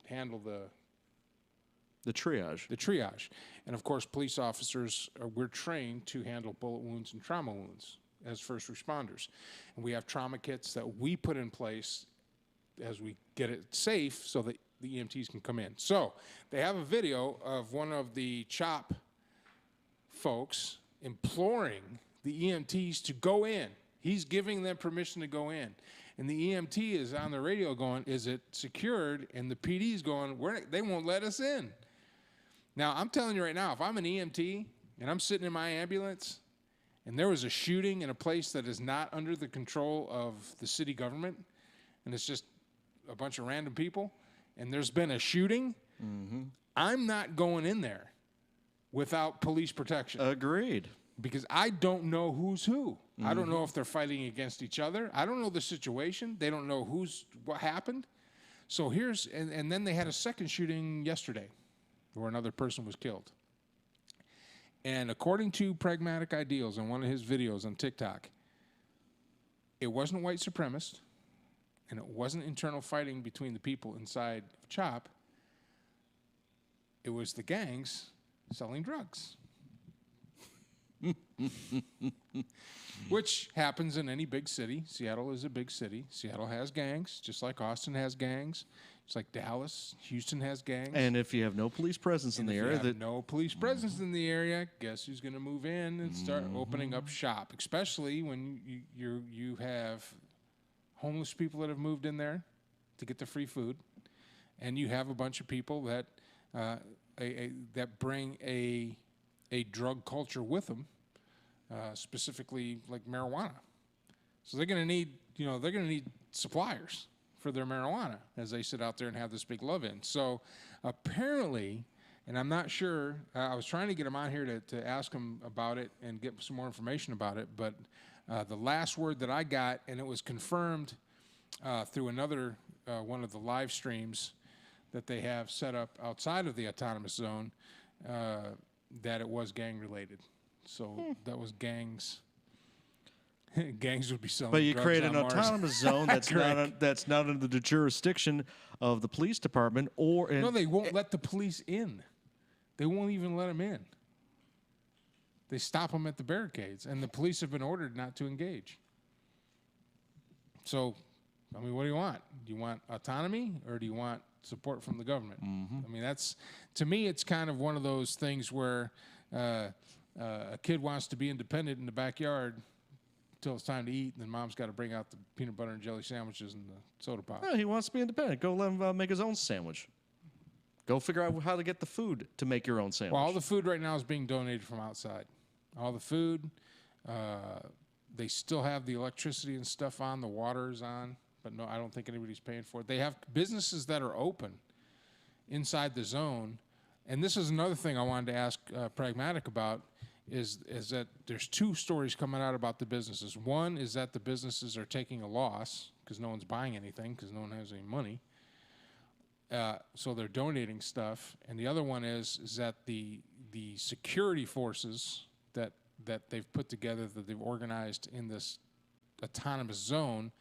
handle The triage. the triage. And of course, police officers, we're trained to handle bullet wounds and trauma wounds as first responders. And we have trauma kits that we put in place as we get it safe so that the EMTs can come in. So they have a video of one of the CHOP folks imploring the EMTs to go in. He's giving them permission to go in. And the EMT is on the radio going, is it secured? And the PD is going, they won't let us in. Now, I'm telling you right now, if I'm an EMT and I'm sitting in my ambulance and there was a shooting in a place that is not under the control of the city government, and it's just a bunch of random people, and there's been a shooting, I'm not going in there whathout police protection. Agreed. Because I don't know who's who. I don't know if they're fighting against each other. I don't know the situation. They don't know what happened. So and then they had a second shooting yesterday where another person was killed. And according to Pragmatic Ideals in one of his videos on TikTok, it wasn't white supremacist, and it wasn't internal fighting between the people inside of CHOP. It was the gangs selling drugs. Which happens in any big city. Seattle is a big city. Seattle has gangs, just like Austin has gangs. Just like Dallas, Houston has gangs. And if you have no police presence in the area, if you have no police presence in the area, guess who's going to move in and start opening up shop? Especially when you have homeless people that have moved in there to get the free food, and you have a bunch of people that that bring a drug culture with them, specifically like marijuana. So they're going to need suppliers for their marijuana as they sit out there and have this big love-in. So apparently, and I'm not sure, I was trying to get him on here to ask him about it and get some more information about it, but the last word that I got, and it was confirmed through another one of the live streams that they have set up outside of the autonomous zone, that it was gang-related. So that was gangs. Gangs would be selling But you drugs create on an Mars. autonomous zone that's not under the jurisdiction of the police department or No, they won't let the police in. They won't even let them in. They stop them at the barricades, and the police have been ordered not to engage. So, I mean, what do you want? Do you want autonomy, or do you want support from the government? I mean, that's, to me, it's kind of one of those things where a kid wants to be independent in the backyard until it's time to eat, and then mom's got to bring out the peanut butter and jelly sandwiches and the soda pop. He wants to be independent. Go let him make his own sandwich. Go figure out how to get the food to make your own sandwich. Well, all the food right now is being donated from outside. All the food. They still have the electricity and stuff on. The water is on. But no, I don't think anybody's paying for it. They have businesses that are open inside the zone. And this is another thing I wanted to ask Pragmatic about, is that there's two stories coming out about the businesses. One is that the businesses are taking a loss because no one's buying anything because no one has any money. So they're donating stuff. And the other one is that the security forces that they've put together, that they've organized in this autonomous zone,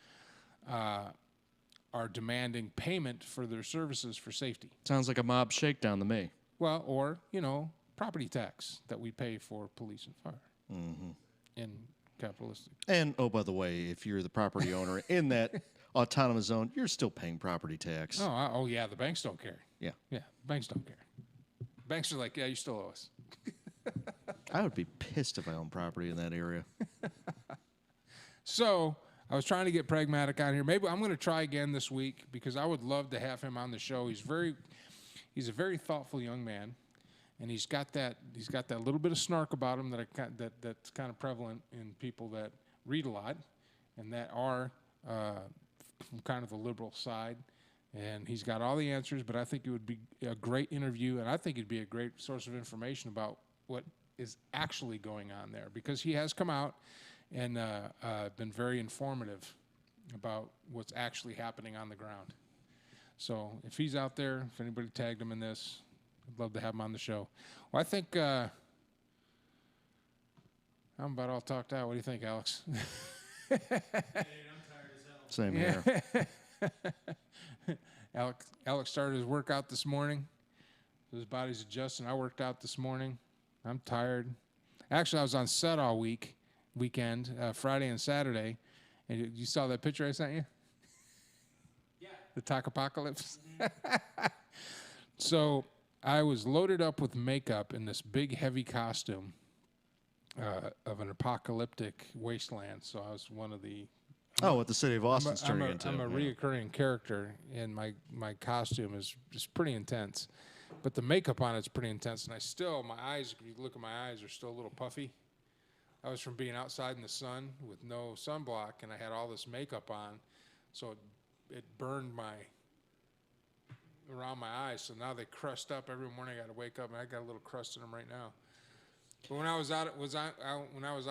are demanding payment for their services for safety. Sounds like a mob shakedown to me. Well, or, property tax that we pay for police and fire in capitalistic. And, oh, by the way, if you're the property owner in that autonomous zone, you're still paying property tax. Oh, yeah, the banks don't care. Yeah. Yeah, banks don't care. Banks are like, yeah, you still owe us. I would be pissed if I owned property in that area. So I was trying to get Pragmatic on here. Maybe I'm going to try again this week because I would love to have him on the show. He's a very thoughtful young man, and he's got that little bit of snark about him that's kind of prevalent in people that read a lot and that are from kind of the liberal side. And he's got all the answers, but I think it would be a great interview, and I think it'd be a great source of information about what is actually going on there, because he has come out and been very informative about what's actually happening on the ground. So if he's out there, if anybody tagged him in this, I'd love to have him on the show. Well, I think I'm about all talked out. What do you think, Alex? Same here. Alex started his workout this morning. His body's adjusting. I worked out this morning. I'm tired. Actually, I was on set all weekend, Friday and Saturday. And you saw that picture I sent you? Yeah. The Tacopocalypse? So I was loaded up with makeup in this big, heavy costume of an apocalyptic wasteland. So I was one of the... Oh, what the city of Austin's turning into. I'm a reoccurring character, and my costume is pretty intense. But the makeup on it's pretty intense, and my eyes, if you look at my eyes, are still a little puffy. I was from being outside in the sun with no sunblock, and I had all this makeup on, so it burned around my eyes. So now they crust up every morning. I got to wake up, and I got a little crust in them right now. But when I was out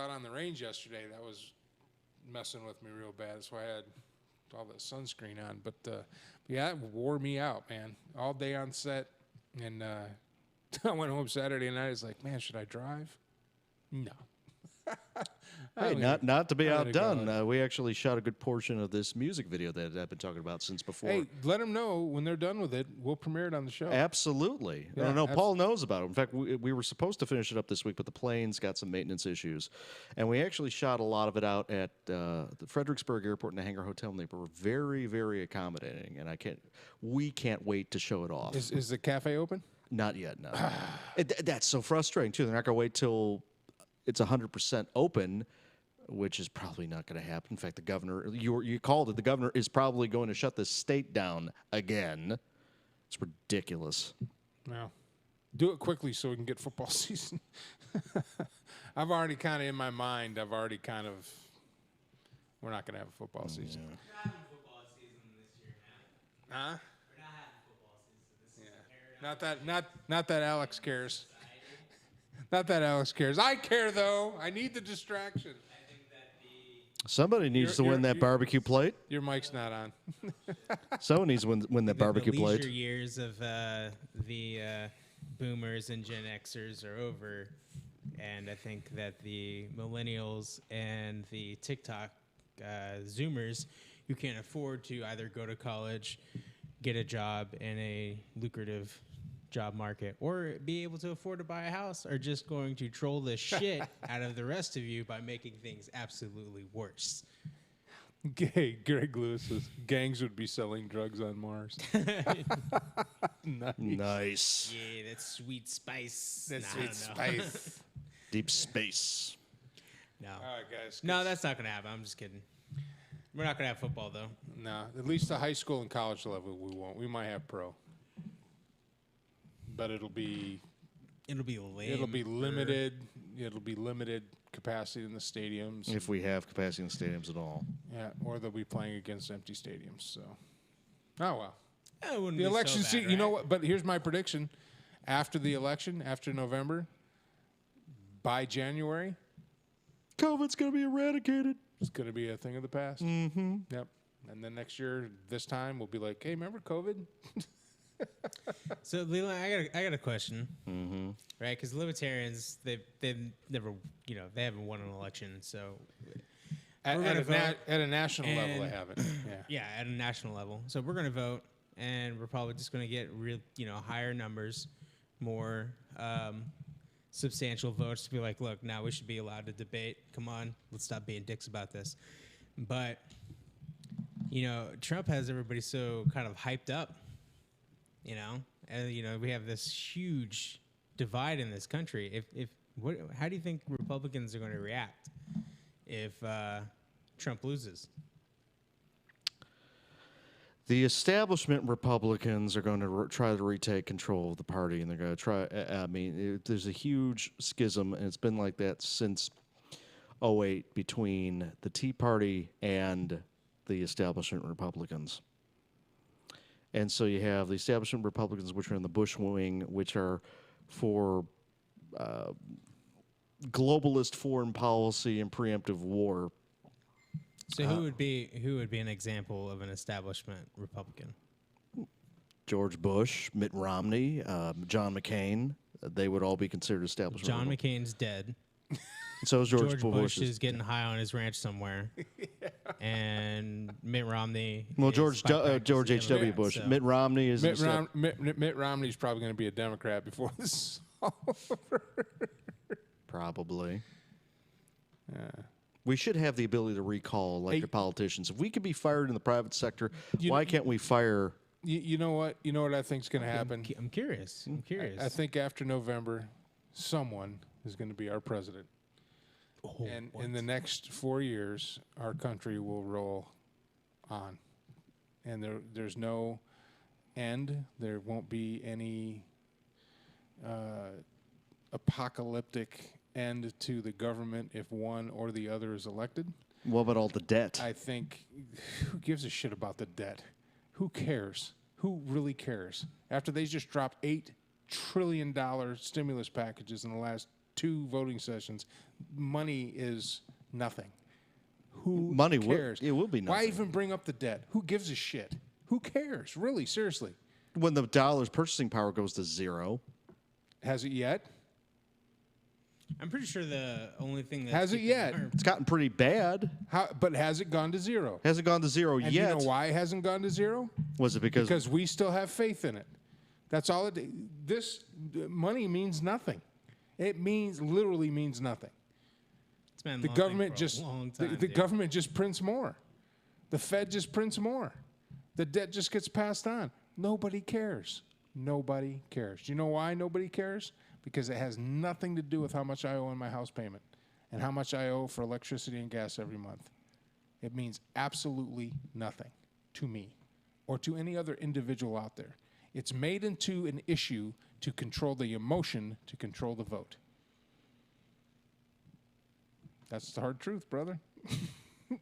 on the range yesterday, that was messing with me real bad. That's why I had all that sunscreen on. But yeah, it wore me out, man. All day on set, and I went home Saturday night. I was like, man, should I drive? No. Hey, not to be I'm gonna outdone, go. we actually shot a good portion of this music video that I've been talking about since before. Hey, let them know when they're done with it. We'll premiere it on the show. Absolutely. Yeah, No, Paul knows about it. In fact, we were supposed to finish it up this week, but the plane's got some maintenance issues. And we actually shot a lot of it out at the Fredericksburg Airport and the Hangar Hotel, and they were very, very accommodating. And we can't wait to show it off. Is the cafe open? Not yet, no. That's so frustrating, too. They're not going to wait till it's 100% open, which is probably not going to happen. In fact, the governor, you called it, the governor is probably going to shut the state down again. It's ridiculous. No. Do it quickly so we can get football season. I've already kind of, in my mind, we're not going to have a football season. Not having football season this year Huh? Not that Alex cares. Not that Alex cares. I care though. I need the distraction. Somebody needs to win that barbecue plate. Your mic's not on. Someone needs to win that barbecue the plate. leisure years of the boomers and Gen Xers are over, and I think that the millennials and the TikTok Zoomers who can't afford to either go to college, get a job in a lucrative job market, or be able to afford to buy a house, are just going to troll the shit out of the rest of you by making things absolutely worse. Greg Lewis says gangs would be selling drugs on Mars. Nice. Yeah, that's sweet spice. That's Nah, I sweet don't know. spice. Deep space. No. All right, guys. No, that's not going to happen. I'm just kidding. We're not going to have football, though. No, at least the high school and college level we won't. We might have pro, but it'll be lame. it'll be limited. It'll be limited capacity in the stadiums. If we have capacity in the stadiums at all. Yeah, or they'll be playing against empty stadiums. So, oh well. It wouldn't The be so election bad, season. You know right? what? But here's my prediction: after the election, after November, by January, COVID's going to be eradicated. it's going to be a thing of the past. Mm-hmm. Yep. And then next year, this time, we'll be like, "Hey, remember COVID?" So, Leland, I got a question. Mm-hmm. Right? Because libertarians, they've never, they haven't won an election. So, At, We're at, gonna a, vote, at a national level, they and- haven't. Yeah. yeah, at a national level. So, we're going to vote, and we're probably just going to get real, higher numbers, more substantial votes to be like, look, now we should be allowed to debate. Come on, let's stop being dicks about this. But, Trump has everybody so kind of hyped up, and, we have this huge divide in this country. How do you think Republicans are going to react if Trump loses? The establishment Republicans are going to try to retake control of the party, and they're going to try. There's a huge schism, and it's been like that since 2008 between the Tea Party and the establishment Republicans. And so you have the establishment Republicans, which are in the Bush wing, which are for globalist foreign policy and preemptive war. So who would be an example of an establishment Republican? George Bush, Mitt Romney, John McCain. They would all be considered establishment. John McCain's dead. So is George Bush Bush. is getting high on his ranch somewhere, and Mitt Romney. Well, is George by practice George a H.W. Democrat, Bush. so- Mitt Romney is Mitt Romney's probably going to be a Democrat before this is all over. probably. We should have the ability to recall elected politicians. If we could be fired in the private sector, why can't we fire? You know what? You know what I think is going to happen? I'm curious. I think after November, someone is going to be our president. And in the next 4 years, our country will roll on. And there's no end. There won't be any apocalyptic end to the government if one or the other is elected. What about all the debt? I think, who gives a shit about the debt? Who cares? Who really cares? After they just dropped $8 trillion stimulus packages in the last 2 voting sessions, money is nothing. Who Money cares? it will be Why nothing. even bring up the debt? Who gives a shit? Who cares? Really, seriously. When the dollar's purchasing power goes to zero. Has it yet? I'm pretty sure the only thing that Has it yet? It's gotten pretty bad. But has it gone to zero? Hasn't gone to zero And yet. you know why it hasn't gone to zero? Was it because We still have faith in it. That's all it. This money means nothing. It literally means nothing. It's been The long government for a just long time, the dude. government just prints more. The Fed just prints more. The debt just gets passed on. Nobody cares. Nobody cares. Do you know why nobody cares? Because it has nothing to do with how much I owe on my house payment and how much I owe for electricity and gas every month. It means absolutely nothing to me or to any other individual out there. It's made into an issue to control the emotion, to control the vote. That's the hard truth, brother.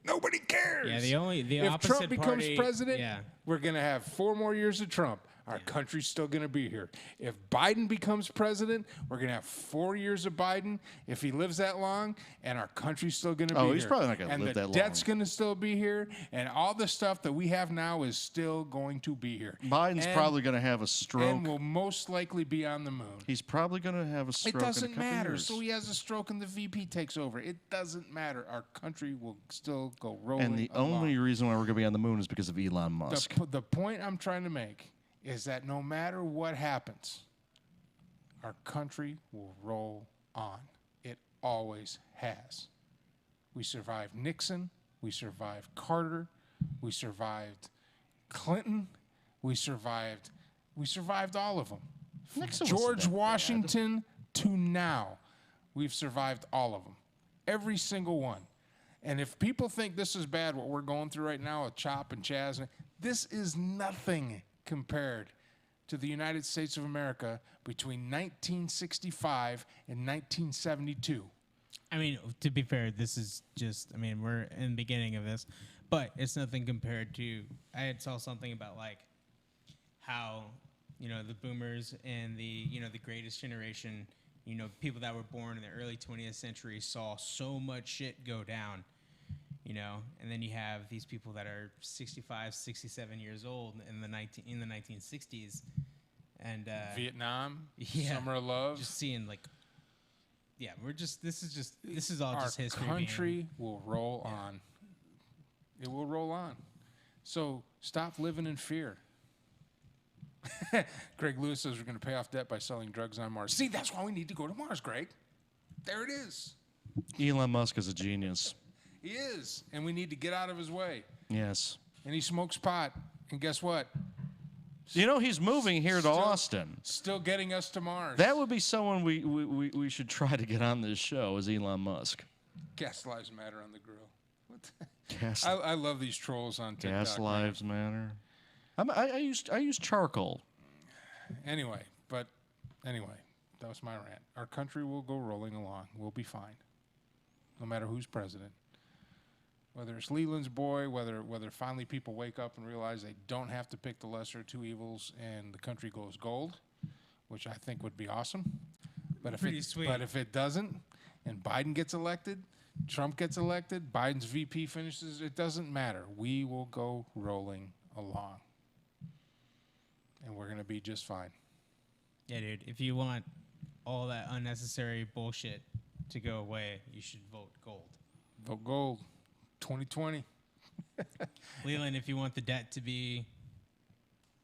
Nobody cares. Yeah, the if opposite Trump becomes party, president, yeah. we're going to have 4 more years of Trump. Our country's still going to be here. If Biden becomes president, we're going to have 4 years of Biden if he lives that long, and our country's still going to be here. Oh, he's probably not gonna live that long. And the debt's going to still be here, and all the stuff that we have now is still going to be here. Biden's And- probably going to have a stroke. and will most likely be on the moon. He's probably going to have a stroke It doesn't in a couple matter. years. So he has a stroke and the VP takes over. It doesn't matter. Our country will still go rolling And the along. only reason why we're going to be on the moon is because of Elon Musk. The point I'm trying to make is that no matter what happens, our country will roll on. It always has. We survived Nixon. We survived Carter. We survived Clinton. We survived all of them. From Nixon wasn't George that bad. Washington to now, we've survived all of them. Every single one. And if people think this is bad, what we're going through right now with Chop and Chaz, this is nothing compared to the United States of America between 1965 and 1972. I mean, to be fair, this is just, I mean, we're in the beginning of this, but it's nothing compared to, I had saw something about like how, you know, the boomers and the, you know, the greatest generation, you know, people that were born in the early 20th century saw so much shit go down, you know, and then you have these people that are 65, 67 years old in the 1960s, and Vietnam, yeah, Summer of Love. just seeing like, yeah, this is all Our just history. being- country will roll on. It will roll on. So stop living in fear. Greg Lewis says we're going to pay off debt by selling drugs on Mars. See, that's why we need to go to Mars, Greg. There it is. Elon Musk is a genius. He is. And we need to get out of his way. Yes. And he smokes pot. And guess what? You know, he's moving here to Still- Austin. Still getting us to Mars. That would be someone we should try to get on this show, is Elon Musk. Gas lives matter on the grill. What the- Gas, I love these trolls on TikTok. gas man. lives matter. I use charcoal. Anyway, that was my rant. Our country will go rolling along. We'll be fine, no matter who's president. Whether it's Leland's boy, whether finally people wake up and realize they don't have to pick the lesser of two evils, and the country goes gold, which I think would be awesome. But Pretty sweet. But if it doesn't, and Biden gets elected, Trump gets elected, Biden's VP finishes, it doesn't matter. We will go rolling along, and we're gonna be just fine. Yeah, dude. If you want all that unnecessary bullshit to go away, you should vote gold. Vote gold, 2020. Leland, if you want the debt to be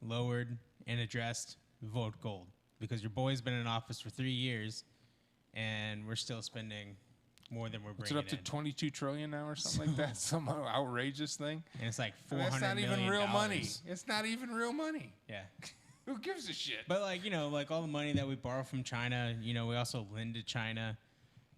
lowered and addressed, vote gold. Because your boy's been in office for 3 years, and we're still spending more than we're What's bringing it up to in. 22 trillion now or something like that? Some outrageous thing. And it's like And $400 that's not even million. real money. It's not even real money. Yeah. Who gives a shit? But like, you know, like all the money that we borrow from China, you know, we also lend to China.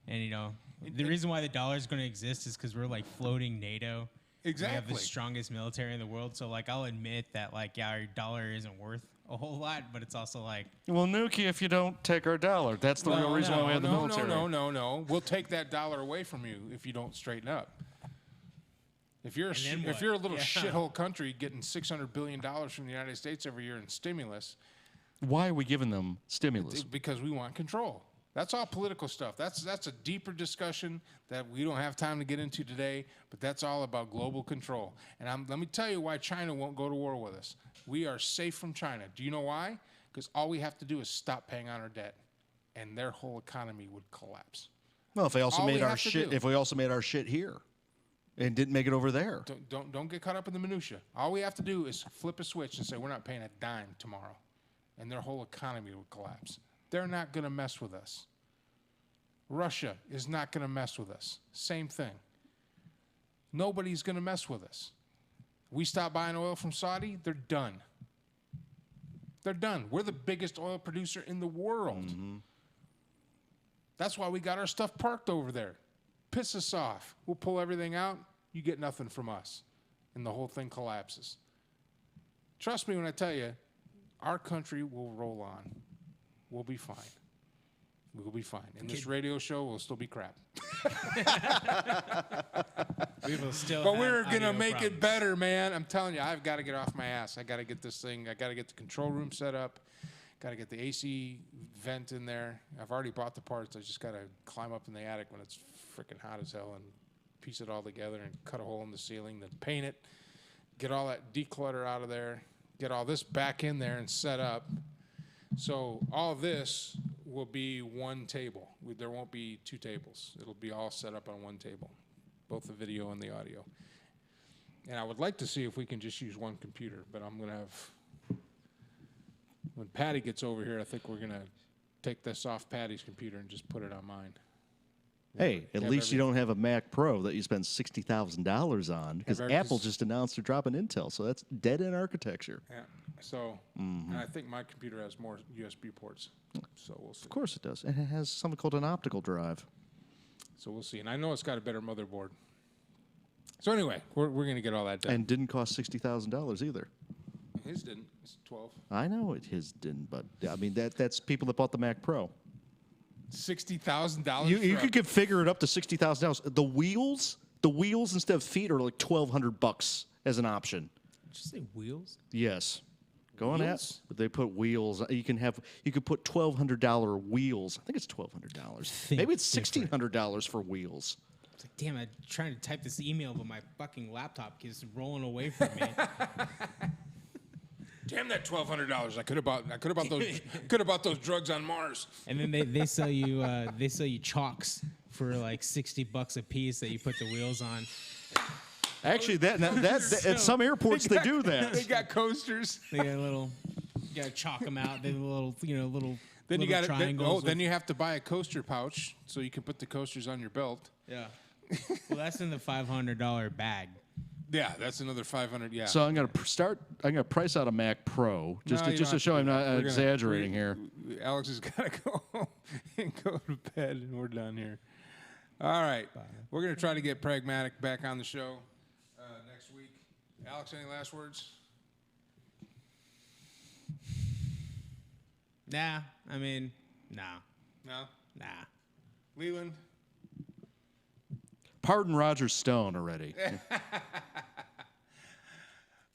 And, you know, the reason why the dollar is going to exist is because we're like floating NATO. We have Exactly. the strongest military in the world. So, like, I'll admit that, like, yeah, our dollar isn't worth a whole lot, but it's also like, We'll nuke you if you don't take our dollar. That's the real reason why we have the military. No. We'll take that dollar away from you if you don't straighten up. If you're then if what? you're a little Yeah. shithole country getting $600 billion from the United States every year in stimulus, Why are we giving them stimulus? it's because we want control. That's all political stuff. That's a deeper discussion that we don't have time to get into today, but that's all about global control. And let me tell you why China won't go to war with us. We are safe from China. Do you know why? Because all we have to do is stop paying on our debt, and their whole economy would collapse. Well, if they also all we made our have to shit, do- if we also made our shit here, and didn't make it over there. Don't get caught up in the minutia. All we have to do is flip a switch and say we're not paying a dime tomorrow, and their whole economy would collapse. They're not going to mess with us. Russia is not going to mess with us. Same thing. Nobody's going to mess with us. We stop buying oil from Saudi, they're done. They're done. We're the biggest oil producer in the world. That's why we got our stuff parked over there. Piss us off. We'll pull everything out. You get nothing from us. And the whole thing collapses. Trust me when I tell you, our country will roll on. We'll be fine. We'll be fine. And this radio show will still be crap. We will still. But have we're gonna audio make it problems. better, man. I'm telling you, I've got to get off my ass. I got to get this thing. I got to get the control room set up. Got to get the AC vent in there. I've already bought the parts. I just got to climb up in the attic when it's freaking hot as hell and piece it all together and cut a hole in the ceiling, then paint it, get all that declutter out of there, get all this back in there and set up. So all this will be one table. There won't be two tables. It'll be all set up on one table, both the video and the audio. And I would like to see if we can just use one computer, but I'm going to have... When Patty gets over here, I think we're going to take this off Patty's computer and just put it on mine. Hey, at Have least you don't have a Mac Pro that you spend $60,000 on because Have Apple every- just announced they're dropping Intel, so that's dead-end architecture. Yeah. So, and I think my computer has more USB ports. So we'll see. Of course it does. And it has something called an optical drive. So we'll see. And I know it's got a better motherboard. So anyway, we're going to get all that done. And didn't cost $60,000 either. His didn't. It's 12. I know his didn't, but I mean that's people that bought the Mac Pro. $60,000. You could configure it up to $60,000. The wheels instead of feet are like $1,200 as an option. Did you say wheels? Yes. Go on Wheels? that. They put wheels. You could put $1,200 wheels. I think it's $1,200. Think Maybe it's different. $1,600 for wheels. It's like, damn, I'm trying to type this email, but my fucking laptop keeps rolling away from me. Damn that $1,200. I could have bought those drugs on Mars. And then they sell you chalks for like $60 a piece that you put the wheels on. Actually, at some airports they do that. They got coasters. They got you gotta chalk them out. They little Then you got triangles. then you have to buy a coaster pouch so you can put the coasters on your belt. yeah. Well, that's in the $500 bag. Yeah, that's another 500. Yeah. So I'm gonna price out a Mac Pro just No, you to don't show have I'm to do not that. We're gonna- exaggerating here. Alex has got to go home and go to bed, and we're done here. All right. We're going to try to get Pragmatic back on the show next week. Alex, any last words? Nah, I mean, nah. Leland? Pardon Roger Stone already.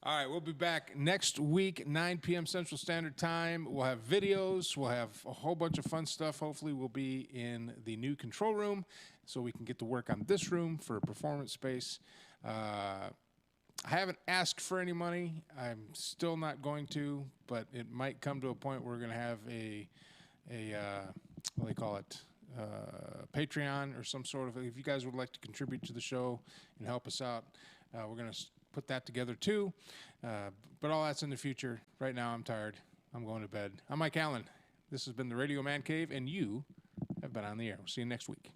All right, we'll be back next week, 9 p.m. Central Standard Time. We'll have videos. We'll have a whole bunch of fun stuff. Hopefully, we'll be in the new control room so we can get to work on this room for a performance space. I haven't asked for any money. I'm still not going to, but it might come to a point where we're going to have a what do they call it? Patreon or some sort of. If you guys would like to contribute to the show and help us out, we're going to put that together too. But all that's in the future. Right now, I'm tired. I'm going to bed. I'm Mike Allen. This has been the Radio Man Cave, and you have been on the air. We'll see you next week.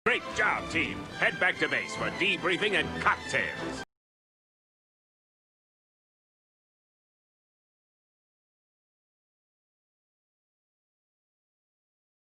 Great job, team. Head back to base for debriefing and cocktails.